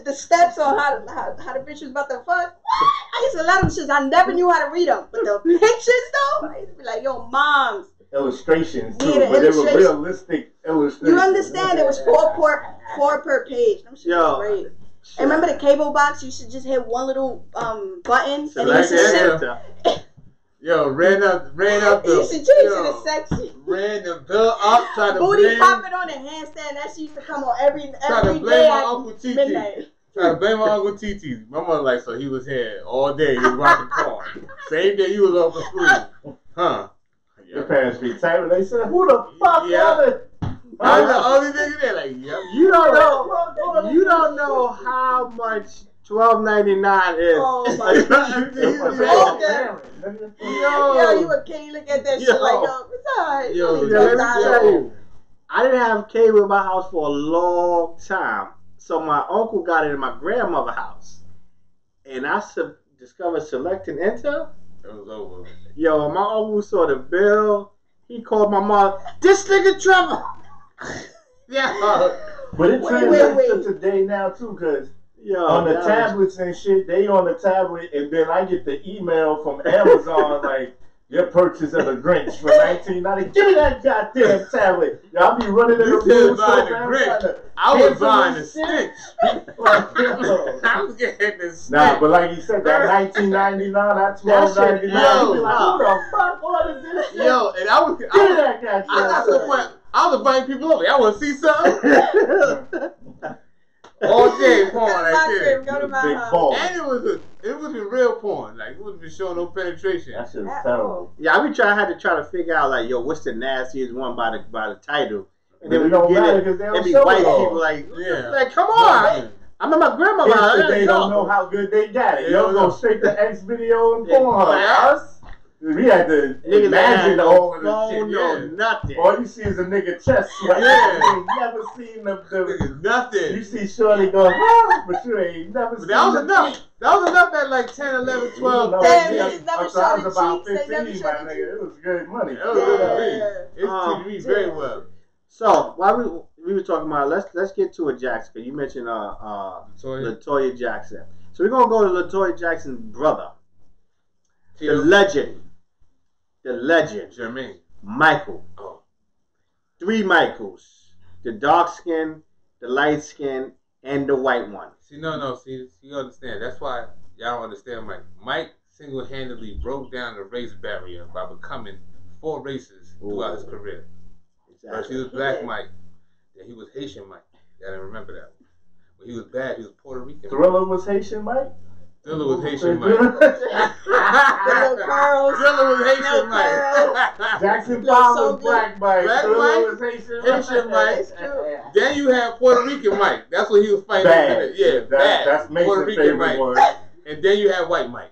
the steps on how the bitch was about to fuck. What? I used to love them shits. I never knew how to read them. But the pictures though, I used to be like, yo, moms. Illustrations too, Yeah, the but they were illustrations. realistic illustrations. You understand? It was four per page. Them shits Yo. was great. And remember the cable box? You should just hit one little button and you Select should the sit. answer. Yo, ran up the. You should change it to sexy. Ran the bill up, tried to booty blame. popping on a handstand. That shit used to come on every Try to day blame my at Uncle Titi. midnight. Try to blame my Uncle Titi. My mother like, so he was here all day. He was watching porn. Same day you was off for school. Huh. Your parents be tight when they said, who the fuck Yeah. are I'm the only nigga there. Like, yep. You don't know how much $12.99 is. Oh my god. Yo, you a kid, you look at that shit like, yo, it's alright. Yo, Only let me $12. tell you, I didn't have cable in my house for a long time. So my uncle got it in my grandmother's house. And I discovered Select and Enter. It was over. Yo, my uncle saw the bill. He called my mom, this nigga Trevor. Yeah. But it Wait. translates to today now too, because Yo, on the tablets and shit, they on the tablet, and then I get the email from Amazon like your purchase of the Grinch for $19.90. Give me that goddamn tablet. Y'all be running in the room buying the Grinch. I was buying the Stitch. I was getting the Stitch. Nah, but like you said, that $19.99, that $12.99, you be like, who the fuck ordered this shit? Yo, and I was. Give me that goddamn I tablet. was inviting people over. Y'all want to see something? All day porn Go to like my this. crib, go to my Big house. ball. And it was a real porn. Like it wasn't showing no penetration. That shit was At terrible. all. Yeah, I had to try to figure out like, yo, what's the nastiest one by the title? And then It when don't you get matter it, 'cause they don't it be show white it all. people like, Yeah. like, come on. I'm at my grandma's house. Kids today don't know how good they got it. They Y'all don't go know. straight to X video and Yeah. porn. Yeah. Us, we had to Niggas imagine had all of no this phone, shit. no yeah. nothing. All you see is a nigga chest sweat. Yeah. You ain't never seen the Nigga, nothing. you see Shorty go, ah, but you ain't never But seen that was the enough. feet. That was enough at like 10, 11, 12. No, Damn, yeah, niggas never I'm sorry, I showed was the about cheeks, they never 15, showed my the nigga. It was good money. That was good to me. Yeah. It's TV very well. So while we were talking about, let's get to a Jackson. Cause you mentioned Latoya? Latoya Jackson. So we're gonna go to Latoya Jackson's brother, the Tito? legend, Jermaine. Michael. Oh. 3 Michaels: the dark skin, the light skin, and the white one. See, you understand. That's why y'all don't understand Mike. Mike single-handedly broke down the race barrier by becoming 4 races throughout his career. First, he was black Mike. Then he was Haitian Mike. Y'all didn't remember that. When he was bad, he was Puerto Rican. Thriller was Haitian, Mike? Thriller was Haitian Mike. The little curls. Thriller was Haitian No Mike. Jackson Yo, 5 so was black Mike. Black Thriller Mike, was Haitian Haitian Mike. That's true. Then you have Puerto Rican Mike. That's what he was fighting. Bad. Yeah, bad. That's Puerto Mason's Rican favorite Mike. word. And then you have white Mike.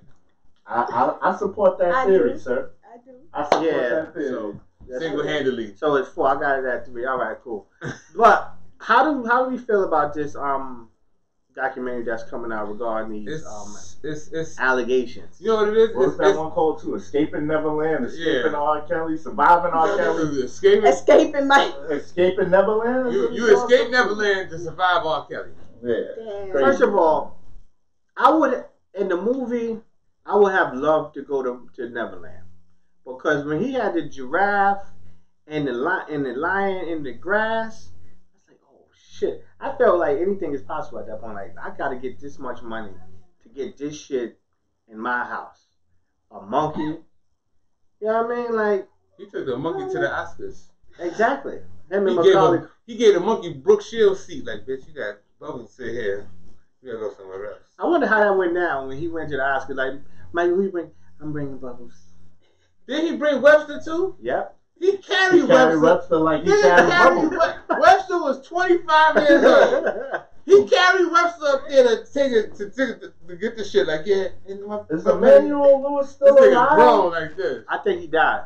I support that I theory, do. sir. I do. I support Yeah, that theory. So That's single-handedly. So it's 4. I got it at 3. All right, cool. But how do we feel about this documentary that's coming out regarding these It's allegations? you know what it is? What's that one called too? Escaping Neverland, Escaping R. Kelly, Surviving R. Kelly, Escaping Mike. Escaping Neverland. You escape Neverland to survive R. Kelly. Yeah. Damn. First of all, I would in the movie I would have loved to go to Neverland because when he had the giraffe and the lion in the grass, I was like, oh shit! I felt like anything is possible at that point. Like I got to get this much money to get this shit in my house. A monkey, you know what I mean? Like He took the monkey to the Oscars. exactly. Him and Macaulay. He gave the monkey Brooke Shields seat. Like, bitch, you got bubbles sit here. You gotta go somewhere else. I wonder how that went down when he went to the Oscar. Like, Mike, I'm bringing bubbles. Did he bring Webster too? Yep. He carried He carried Webster. Webster like he He carried carried Bubble. Webster was 25 years old. He carried Webster up there to take it to get the shit. Like, yeah, Is Emmanuel Lewis this still nigga alive? grown like this. I think he died.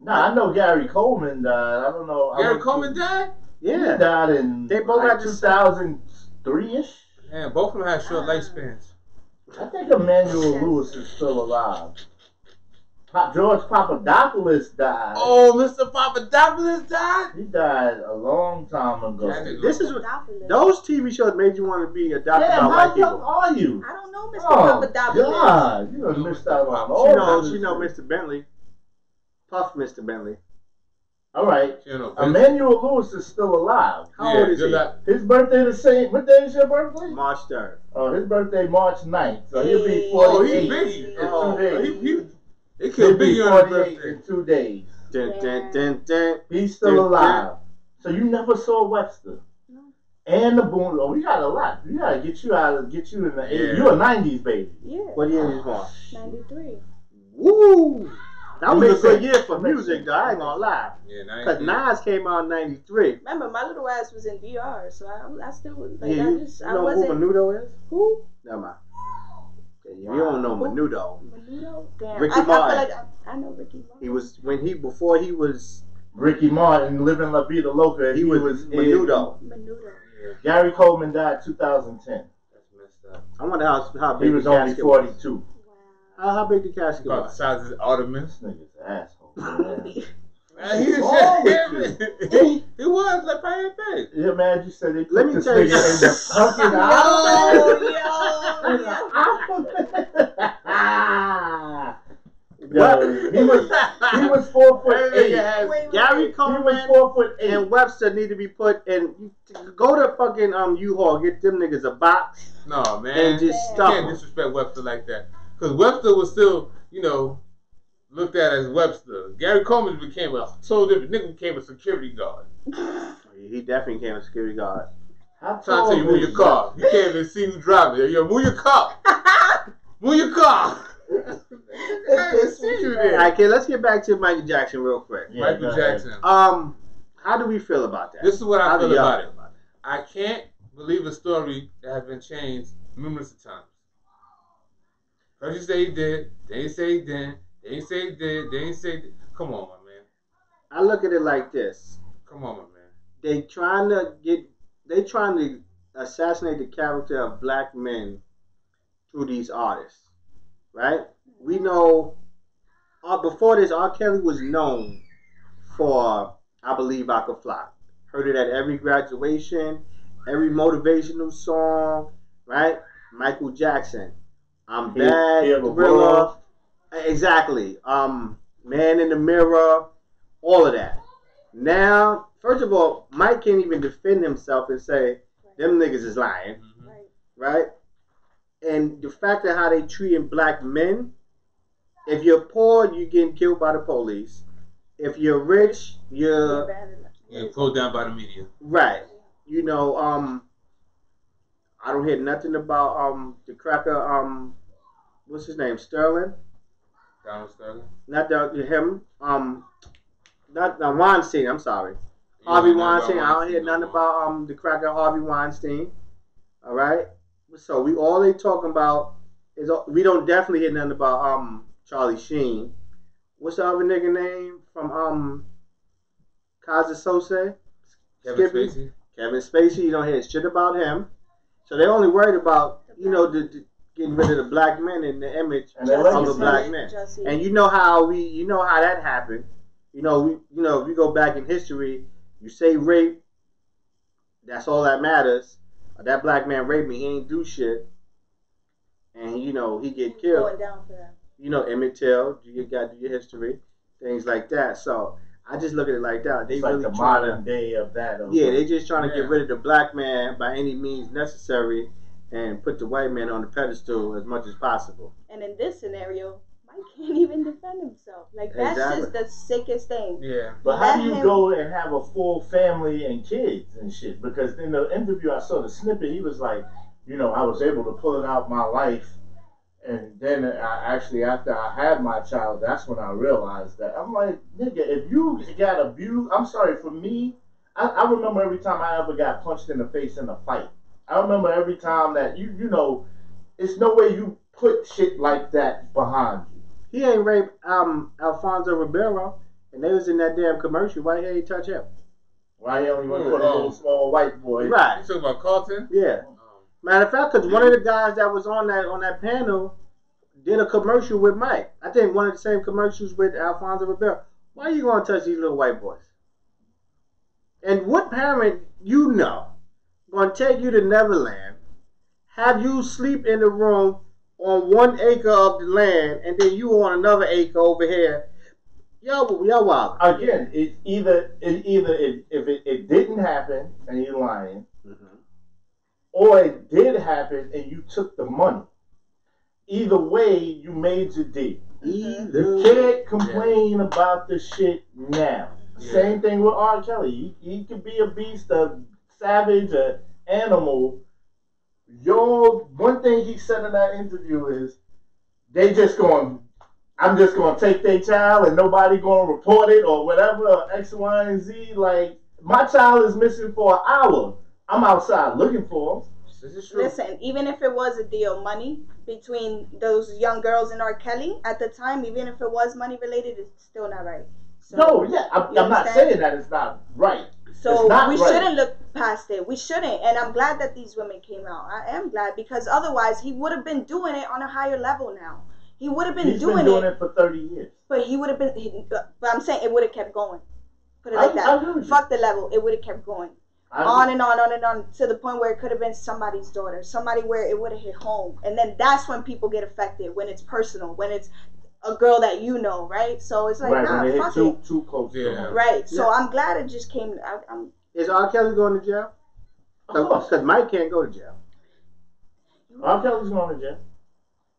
Nah, I know Gary Coleman died. I don't know. Gary Coleman died? He Yeah. died in They both like had the 2003-ish. Man, both of them had short lifespans. I think Emmanuel Lewis is still alive. George Papadopoulos died. Oh, Mr. Papadopoulos died? He died a long time ago. That nigga- This is what those TV shows made you want to be adopted Damn, by how white young people. are you? I don't know, Mr. Oh, Papadopoulos. God. You done missed out on all She know Mr. Bentley. Puff Mr. Bentley. All right. You know, Emmanuel Lewis is still alive. How old is good he? luck. His birthday the same. What day is your birthday? March 3rd. Oh, his birthday March 9th. So he'll be Oh, 48 he's big. in 2 days. They killed Biggie on his 48 birthday. in 2 days. Dun. He's still alive. So you never saw Webster. No. And the Boone. Oh, we got a lot. We gotta get you in the 80s. Yeah. You a 90s baby. Yeah. What year you born? 93. Woo! That was a Makes good sense. year for Makes music, sense. though. I ain't gonna lie. Yeah, Because 90. Nas came out in 93. Remember, my little ass was in DR, so I still was like, Yeah, you I know wasn't. who Menudo is? Who? Never mind. Okay, you don't know Menudo. Menudo? Damn. Ricky I feel Martin. like I know Ricky Martin. He was, before he was Ricky Martin, living La Vida Loca. He was Menudo. Menudo. Gary Coleman died 2010. That's messed up. I wonder how big He was the only casket 42. Wow. How big the casket About the was? size of the Ottomans. This nigga's an asshole. Man. He was he was like Pirate Bay. Yeah, man, you said they put Let me this tell you nigga in the fucking Yo, he was 4'8". Wait, Gary wait. He Coleman was 4'8". and Webster need to be put in. Go to fucking U-Haul, get them niggas a box No, man. and just You stuff can't them. disrespect Webster like that. Because Webster was still, looked at as Webster. Gary Coleman became a totally different nigga, became a security guard. He definitely became a security guard. How I'm trying to tell you, move your car. You can't even see who's driving. Yo, move your car. Move your car. I didn't see you All there. right, okay, let's get back to Michael Jackson real quick. Yeah, Michael go ahead. Jackson. How do we feel about that? This is what I How do feel y'all about feel it. about it? I can't believe a story that has been changed numerous of times. First you say he did, then you say he didn't, then you say he did, then you say he did. Come on, my man. I look at it like this. Come on, my man. They trying to assassinate the character of black men through these artists, right? We know before this, R. Kelly was known for "I Believe I Could Fly." Heard it at every graduation, every motivational song, right? Michael Jackson, "I'm Bad," Thriller, exactly. Man in the Mirror, all of that. Now, first of all, Mike can't even defend himself and say them niggas is lying, right? And the fact of how they treating black men. If you're poor, you're getting killed by the police. If you're rich, you're Pulled down by the media. right. I don't hear nothing about the cracker. What's his name? Sterling. Donald Sterling. Not him. Not Weinstein. I'm sorry. Harvey Weinstein. I don't hear nothing about the cracker Harvey Weinstein. All right. So all they talking about is we don't definitely hear nothing about Charlie Sheen. What's the other nigga name from Casa Sose? Kevin Spacey. Kevin Spacey. You don't hear shit about him. So they're only worried about the getting rid of the black men and the image of the black men. And you know how that happened. If you go back in history, you say rape, that's all that matters. That black man raped me, he ain't do shit. And he get killed. Going down for that. Emmett Till, you got to do your history, things like that. So I just look at it like that. They It's really like the trying modern day of that. Yeah, they just trying to get rid of the black man by any means necessary and put the white man on the pedestal as much as possible. And in this scenario, Mike can't even defend himself. Like, that's just the sickest thing. Yeah. But how do you go and have a full family and kids and shit? Because in the interview I saw the snippet, he was like, I was able to pull it out my life. And then after I had my child, that's when I realized that. I'm like, nigga, if you got abused, I'm sorry, for me, I remember every time I ever got punched in the face in a fight. I remember every time that, it's no way you put shit like that behind you. He ain't raped Alfonso Ribeiro, and they was in that damn commercial. Why he ain't touch him? Why he only want to put a little small white boy? Right. You talking about Carlton? Yeah. Matter of fact, because one of the guys that was on that panel did a commercial with Mike. I think one of the same commercials with Alfonso Ribeiro. Why are you going to touch these little white boys? And what parent going to take you to Neverland, have you sleep in the room on 1 acre of the land, and then you on another acre over here? Y'all wild. Again, it's either if it didn't happen and you're lying, or it did happen and you took the money. Either way, you made your deal. The kid complain about the shit now. Same thing with R. Kelly. He could be a beast, a savage, an animal. One thing he said in that interview is, I'm just going to take their child and nobody going to report it or whatever, or X, Y, and Z. Like, my child is missing for an hour. I'm outside looking for him. Listen, even if it was a deal, money between those young girls and R. Kelly at the time, even if it was money related, it's still not right. So, no, yeah, I'm not saying that it's not right. So we shouldn't look past it. We shouldn't. And I'm glad that these women came out. I am glad, because otherwise he would have been doing it on a higher level now. He would have been doing it for 30 years. But he would have been, but I'm saying it would have kept going. Put it like that. Fuck the level. It would have kept going. On and on, to the point where it could have been somebody's daughter. Somebody where it would have hit home. And then that's when people get affected, when it's personal, when it's a girl that you know, right? So it's like, nah, fuck it. Too close. Yeah. Right. So I'm glad it just came. Is R. Kelly going to jail? Because Mike can't go to jail. R. Kelly's going to jail.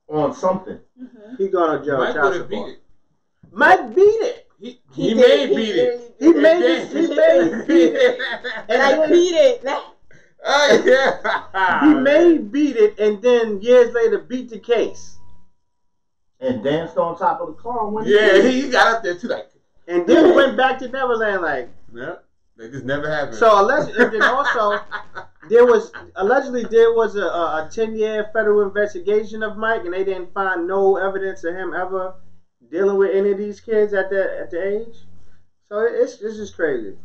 On something. He going to jail. Mike would have beat it. Mike beat it. He may beat it. He may beat it. And I beat it. He may beat it and then years later beat the case. And danced on top of the car. He got up there too, like. And then went back to Neverland, like. Yeah, that just never happened. So allegedly, and then also there was a 10-year federal investigation of Mike, and they didn't find no evidence of him ever dealing with any of these kids at the age. So this is crazy.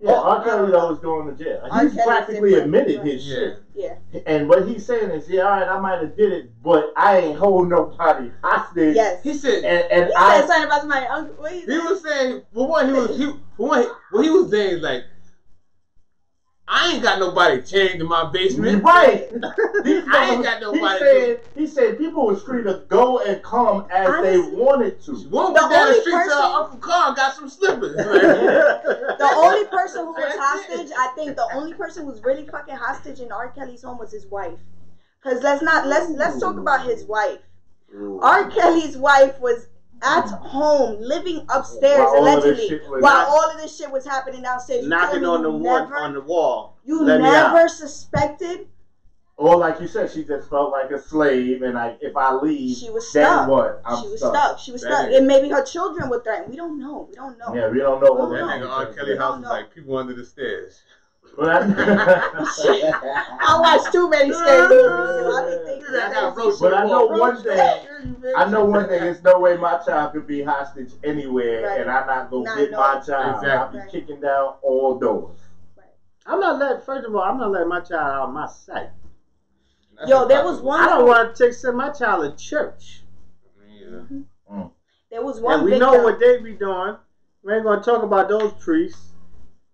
Yeah, R. Kelly though is going to jail. He's practically admitted his shit. Yeah. And what he's saying is, all right, I might have did it, but I ain't hold nobody hostage. Yes. He said, he said something about somebody. He was saying, what he was saying is like, I ain't got nobody chained in my basement. Right. I ain't got nobody. He said people was free to go and come as they wanted to. One went down the street to Uncle Carl, got some slippers. The only person who was hostage, I think the only person who was really fucking hostage in R. Kelly's home was his wife. Because let's talk about his wife. R. Kelly's wife was at home, living upstairs, allegedly, while all of this shit was happening downstairs. Knocking on the wall. You never suspected? Or like you said, she just felt like a slave, and if I leave, she was stuck. Then what? She was stuck. And maybe her children were threatened. We don't know. Yeah, we don't know. That nigga R. Kelly house is like people under the stairs. I watched too many scary movies. But I know one thing. There's no way my child could be hostage anywhere, and I'm not gonna get my child. I'll be kicking down all doors. First of all, I'm not letting my child out of my sight. Yo, there was one. I don't want to send my child to church. Yeah. There was one. And we know what they be doing. We ain't gonna talk about those priests.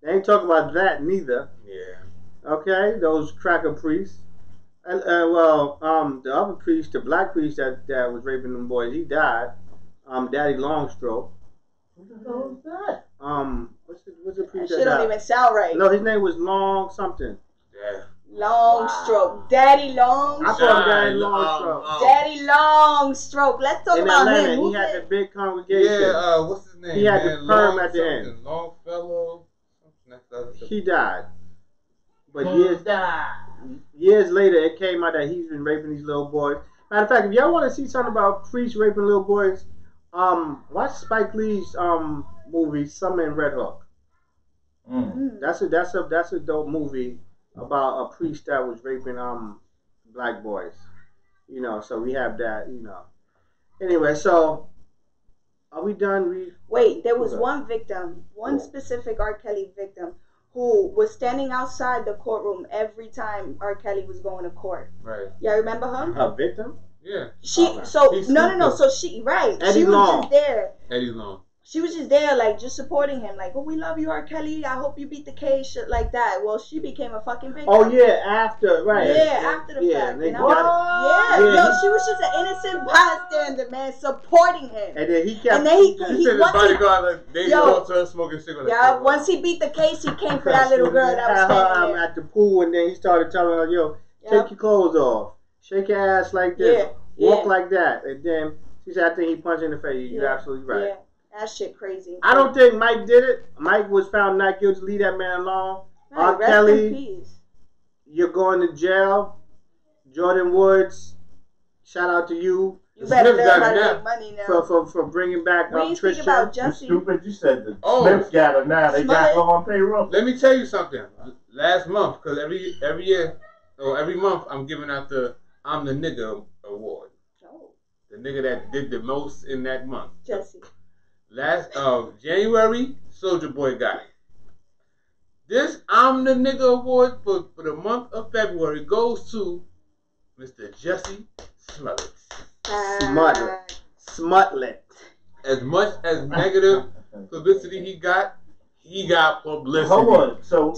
They ain't talking about that neither. Yeah. Okay, those cracker priests. And the other priest, the black priest that was raping them boys, he died. Daddy Longstroke. What the hell is that? What's the priest that shit don't even sound right. No, his name was Long something. Yeah. Longstroke. Daddy Longstroke. I call him Daddy Longstroke. Daddy Longstroke. Let's talk about him. He had the big congregation. Yeah, what's his name? He had the perm at the end. Longfellow. He died. But years later, it came out that he's been raping these little boys. Matter of fact, if y'all want to see something about priests raping little boys, watch Spike Lee's movie Summer in Red Hook. That's a dope movie about a priest that was raping black boys. You know, so we have that. You know. Anyway, so are we done? Wait, there was one victim, one specific R. Kelly victim, who was standing outside the courtroom every time R. Kelly was going to court. Right. Y'all remember her? Her victim? Yeah. So she right. Eddie she was Long. just there. Eddie Long. She was just there, like, just supporting him. Like, oh, we love you, R. Kelly. I hope you beat the case, shit like that. Well, she became a fucking victim. Oh, yeah, after, right. Yeah, after the fact. Yo, she was just an innocent bystander, man, supporting him. And then he kept... And then he the bodyguard, like, they go to her smoking cigarettes. Yeah, once he beat the case, he came for that little girl that was standing there. At the pool, and then he started telling her, yo, take your clothes off. Shake your ass like this. Walk like that. And then She said, I think he punched in the face. You're absolutely right. Yeah, that shit crazy. I don't think Mike did it. Mike was found not guilty. Leave that man alone. Right, R. rest Kelly, in peace. you're going to jail. Jordan Woods, shout out to you. You better learn how to make money now. For bringing back we ain't Trisha. speak about Jussie. You stupid. You said the Smiths got her now. They got her on payroll. Let me tell you something. Last month, because every year or every month, I'm giving out the I'm the Nigga award. Oh. The nigga that did the most in that month. Jussie. Last January, Soulja Boy got it. This I'm the Nigga award for the month of February goes to Mr. Jussie Smollett. Smutlet. As much as negative publicity he got publicity. Hold on. So,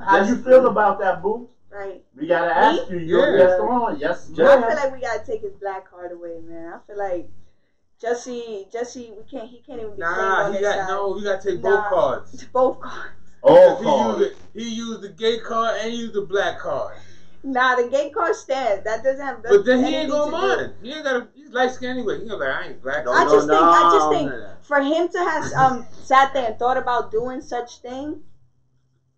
how you feel about that, boo? Right. We gotta ask you. You're a guest on. Yes, I feel like we gotta take his black card away, man. I feel like Jussie, he can't even be Nah, he gotta take both cards. Both cards. He used the gay card and he used the black card. Nah, the gay card stands. That doesn't have. But then he ain't gonna mind. He ain't gotta. He's light skinned anyway. He gonna be like, I ain't black. I just think for him to have sat there and thought about doing such thing,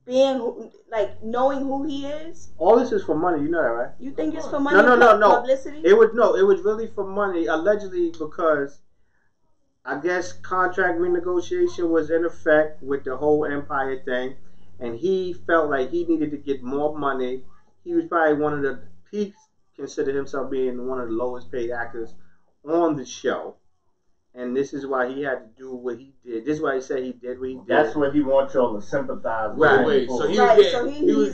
being like knowing who he is. All this is for money. You know that, right? You think it's for money? No. Publicity. It was really for money, allegedly, because I guess contract renegotiation was in effect with the whole Empire thing, and he felt like he needed to get more money. He was probably one of the he considered himself being one of the lowest paid actors on the show, and this is why he had to do what he did. This is why he said he did what he did. That's what he wants y'all to sympathize with. Wait. So he's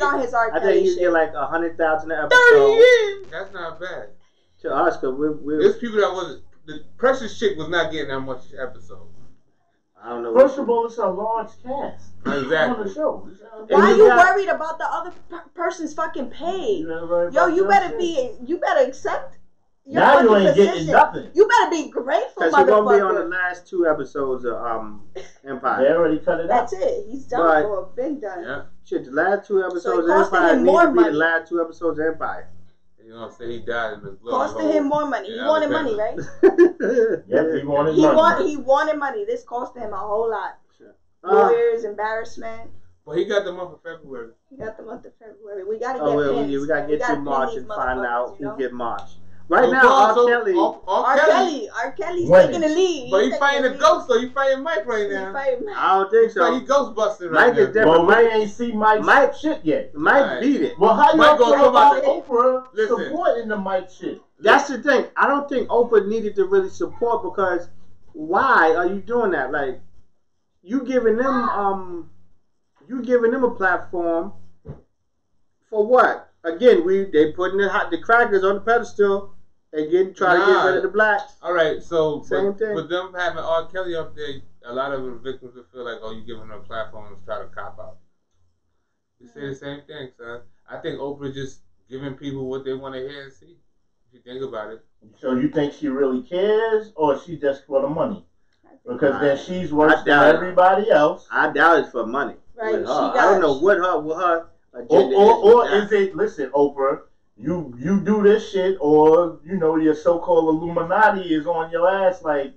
on his R. I think he's getting like 100,000 an episode. 30 years. That's not bad To us, because we're there's people that wasn't. The Precious chick was not getting that much episode. I don't know. First of all, it's a large cast. Exactly. On the show. Why are you worried about the other person's fucking pay? Yo, you better accept. Now you ain't getting nothing. You better be grateful, motherfucker. Because we're gonna be on the last 2 episodes of Empire. They already cut it out. That's it. He's done for. Been done. Yeah. Shit, the last 2 episodes So of Empire him need more to be money. the last 2 episodes of Empire. You know what I'm saying? He died in the Costing him more money. He wanted money, right? Yep, he wanted money. He wanted money. This costed him a whole lot. Lawyers, embarrassment. Well, he got the month of February. He got the month of February. We gotta get pins. We gotta get through March and find out who get March. Right Oh, now, God, so R. Kelly's taking the lead. But he fighting a ghost, though. He fighting Mike right now. I don't think so. He ghost busting right Mike now. is different. Well, Mike ain't see Mike's shit yet. Mike beat it. Well, how Mike you feel about Oprah supporting the Mike shit? That's the thing. I don't think Oprah needed to really support, because why are you doing that? Like, you giving them a platform for what? Again, they putting the crackers on the pedestal. Again, trying to get rid of the blacks. All right, so Same thing. With them having R. Kelly up there, a lot of the victims will feel like, oh, you giving them a platform and try to cop out. You say the same thing, son. I think Oprah just giving people what they want to hear and see. If you think about it. So you think she really cares, or she just for the money? Because then she's worse than everybody else. I doubt it's for money. Right. I don't know what her agenda or is it? Listen, Oprah. You do this shit, or your so-called Illuminati is on your ass. Like,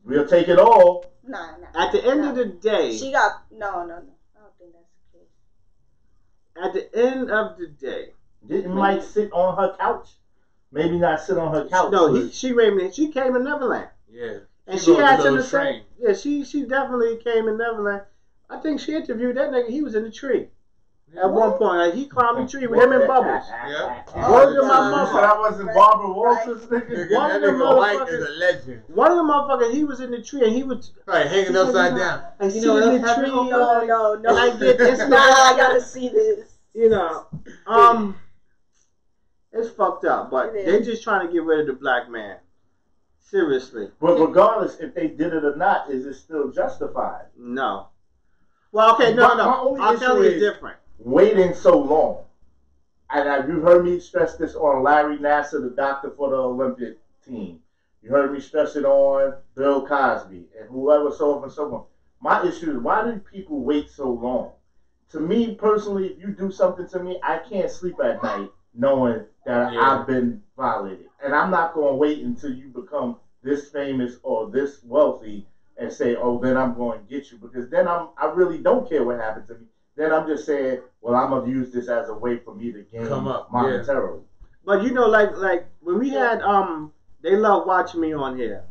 we'll take it all. Nah. At the end of the day, she got no. I don't think that's the case. At the end of the day, didn't Mike sit on her couch? Maybe not sit on her couch. No, she came in Neverland. Yeah, and she asked him the same. Yeah, she definitely came in Neverland. I think she interviewed that nigga. He was in the tree. At one point, like, he climbed the tree with him and Bubbles. Yeah. One of the motherfuckers. You said I wasn't Barbara Walters, nigga. One of the White is a legend. One of the motherfuckers, he was in the tree and he was hanging upside down. I see the tree. No. And I get this. I gotta see this. It's fucked up, but they're just trying to get rid of the black man. Seriously. But regardless if they did it or not, is it still justified? No. Well, okay, no. R. Kelly is different. Waiting so long, and you've heard me stress this on Larry Nassar, the doctor for the Olympic team. You heard me stress it on Bill Cosby and whoever, so on and so on. My issue is, why do people wait so long? To me personally, if you do something to me, I can't sleep at night knowing that I've been violated, and I'm not going to wait until you become this famous or this wealthy and say, oh, then I'm going to get you, because then I really don't care what happened to me. Then I'm just saying, well, I'm gonna use this as a way for me to gain monetarily. Yeah. But you know, like when we had They Love Watching Me on here,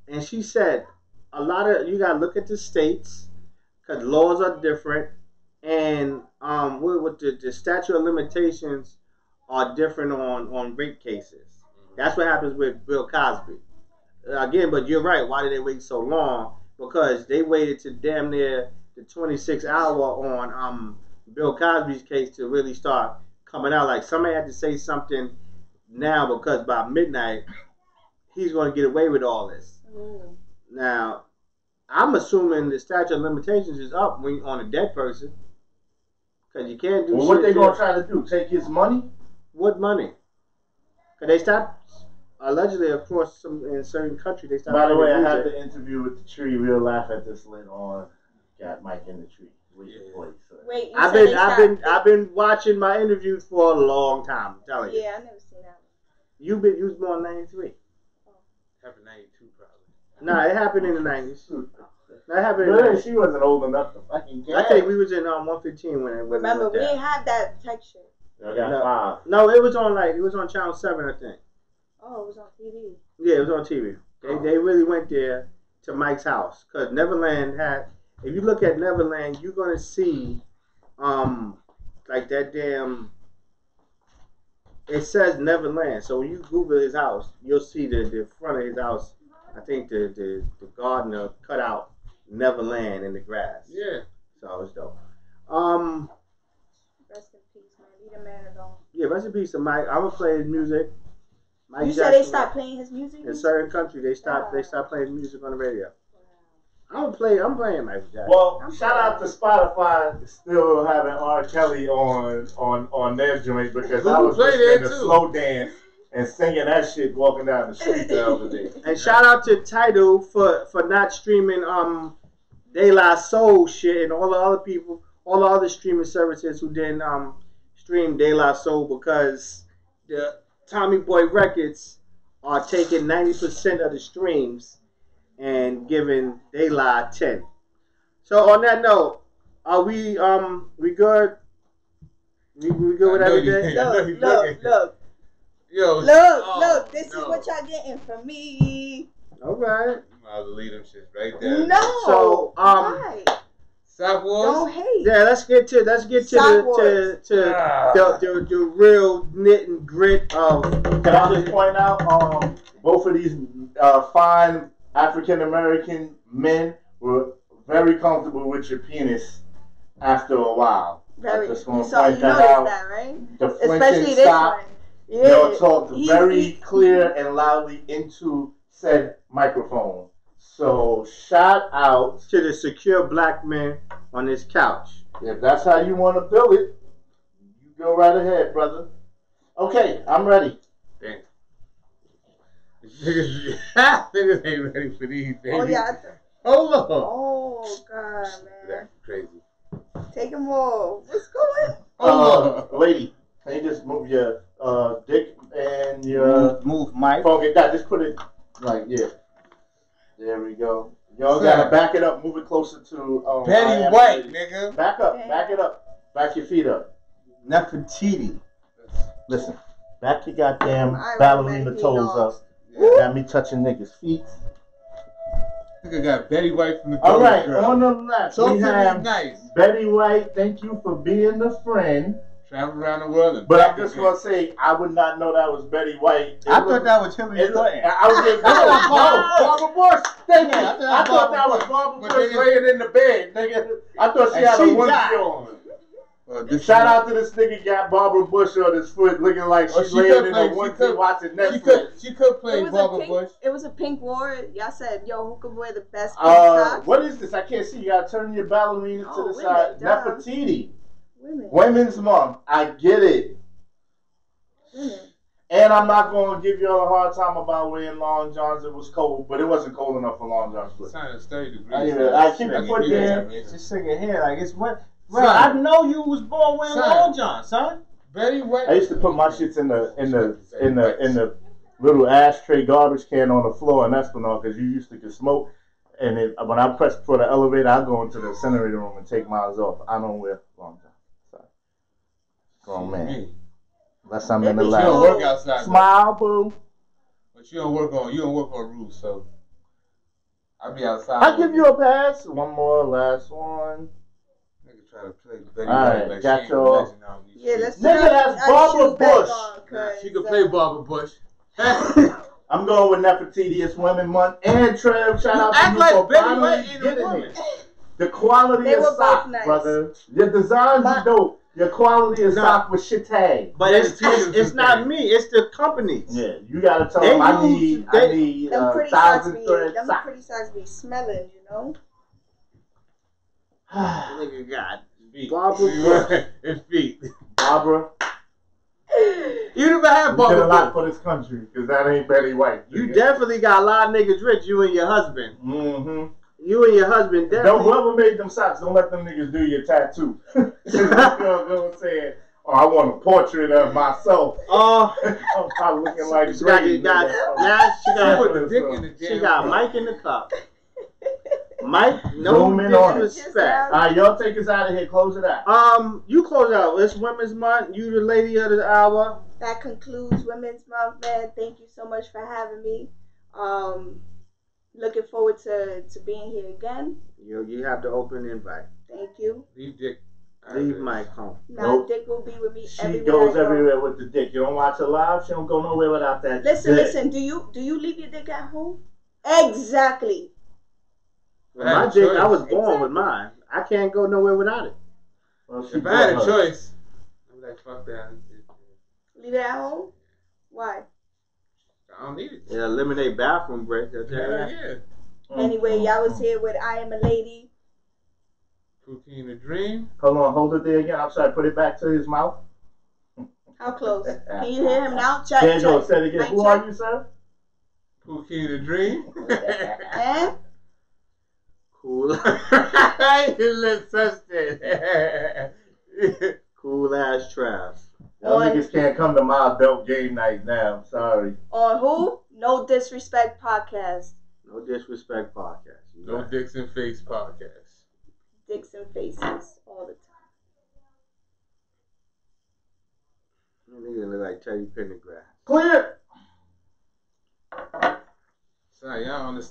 and she said a lot of you gotta look at the states because laws are different, and with the statute of limitations are different on rape cases. That's what happens with Bill Cosby. Again, but you're right. Why did they wait so long? Because they waited to damn near the 26th hour on Bill Cosby's case to really start coming out. Like somebody had to say something now because by midnight he's going to get away with all this. Now, I'm assuming the statute of limitations is up when on a dead person because you can't do. Well, what they going to try to do? Take his money? What money? Because they stopped. Allegedly, of course, in certain countries they stopped. By the way, I had the interview with the tree. We'll laugh at this later on. Got Mike in the tree. Wait, I've been watching my interviews for a long time. I'm telling you. Yeah, I never seen that. You was born in '93. Happened in '92 probably. Nah, it happened in the '90s. That happened. She wasn't old enough to fucking get. I think we was in 115 when it. Remember, we didn't have that texture. No, it was on Channel 7, I think. Oh, it was on TV. Yeah, it was on TV. They really went there to Mike's house because Neverland had. If you look at Neverland, you're gonna see, like that damn. It says Neverland, so when you Google his house, you'll see the front of his house. I think the gardener cut out Neverland in the grass. Yeah. So it's dope. Rest in peace, man. Leave the man alone. Yeah, rest in peace to Mike. I'm gonna play his music. You said they stopped playing his music? In certain countries, they stopped playing music on the radio. I'm playing Michael Jackson. Well, shout out to Spotify still having R. Kelly on their joint because I was listening to slow dance and singing that shit walking down the street the other day. And shout out to Tidal for not streaming De La Soul shit and all the other people, all the other streaming services who didn't stream De La Soul because the Tommy Boy Records are taking 90% of the streams and giving De La 10. So on that note, are we good? We good with everything? Look. Yo, look, this is what y'all getting from me. All right. I'll leave them shit right there. No. So why? Sock Wars? Don't hate. Yeah, let's get to the real knit and grit of. Can I just point out, both of these fine African American men were very comfortable with your penis after a while. Very. You noticed that, right? The especially this one. Yeah. They'll talk very clear and loudly into said microphone. So shout out to the secure black man on this couch. If that's how you want to build it, you go right ahead, brother. Okay, I'm ready. Thanks. Niggas ain't ready for these, baby. Oh, yeah. Hold on. Oh, God, man. That's crazy. Take him off. What's going on? Lady, can you just move your dick and your move mic? Focus that. Just put it like, yeah. There we go. Y'all gotta back it up. Move it closer to Betty White, nigga. Back up. Back it up. Back your feet up. Nefertiti. Listen. Back your goddamn ballerina toes up. Got me touching niggas' feet. Nigga got Betty White from the All right, girl. On the left, so we have nice. Betty White. Thank you for being a friend. Travel around the world. But I'm just gonna say, I would not know that was Betty White. I thought that was Hillary Clinton. I was just Barbara Bush. Thank you. I thought that was Barbara Bush laying in the bed. Nigga, I thought she had a onesie on. Shout out to this nigga got Barbara Bush on his foot, looking like she's laying in a onesie watching Netflix. She could play Barbara Bush. It was a pink war. Y'all said, "Yo, who could wear the best pink socks?" What is this? I can't see. You gotta turn your ballerina to the side. Nefertiti. Women's Month. I get it. And I'm not going to give y'all a hard time about wearing long johns. It was cold, but it wasn't cold enough for long johns. It's not 30 degrees. I keep it put there. Just singing here like it's what. Bro, I know you was born wearing long johns, son. Betty White. I used to put my shits in the little ashtray garbage can on the floor in Esplanade because you used to smoke. And when I press for the elevator, I go into the incinerator room and take mine off. I don't wear long time. Sorry. Grown man. Unless I'm in the lab. You don't work outside. Smile, boo. But you don't work on roofs, so I'll be outside. I'll give you a pass. One more, last one. Nigga try to play Betty Alright, like got she your... ain't legend on these shit. Let's Nigga, that's Barbara Bush. She can play Barbara Bush. I'm going with Nefertiti's Women Month and Trev. Shout out to you like for Betty finally White ain't a getting woman. it. The quality of sock, nice. brother. Your designs are dope. Your quality of sock was shit tag. But it's not me. It's the companies. Yeah, you gotta tell them I need them pretty 1,000 thread them sock. pretty socks be smelling, you know. Nigga got feet. Barbara. His feet. Barbara. You never had You did Barbara a lot Bush. for this country because that ain't Betty White. You definitely got a lot of niggas rich. You and your husband. Mm-hmm. You and your husband definitely. Whoever made them socks, don't let them niggas do your tattoo. You know what I'm saying? Oh, I want a portrait of myself. Oh, I'm probably looking like she got She got Mike in the cup. Mike, no Zoom in on it. disrespect. All right, y'all take us out of here. Close it out. You close out. It's Women's Month. You the lady of the hour. That concludes Women's Month, man. Thank you so much for having me. Looking forward to being here again. You have to open invite. Thank you. Leave Dick. Leave Mike home. Now Dick will be with me She everywhere. goes everywhere with the dick. You don't watch her live, she don't go nowhere without that Listen, dick. listen. Do you leave your dick at home? Exactly. My dick, I was born with mine. I can't go nowhere without it. Well, If I had a choice, I'm like, fuck that. Leave it at home? Why? I don't need it. Yeah, eliminate bathroom break. Yeah. Anyway, y'all was here with I Am a Lady. Pookie in a Dream. Hold on, hold it there again. I'm sorry, put it back to his mouth. How close? Can you hear him now? Check. There you go, check. say it again. Mic Who check. are you, sir? Pookie in a Dream. Eh? Cool. Cool ass trash. Y'all niggas can't come to my adult game night now. I'm sorry. On who? No Disrespect Podcast. No Disrespect Podcast. No Dicks and Face Podcast. Dicks and faces all the time. Nigga look like Teddy Pendergrass. Clear. Sorry, y'all understand.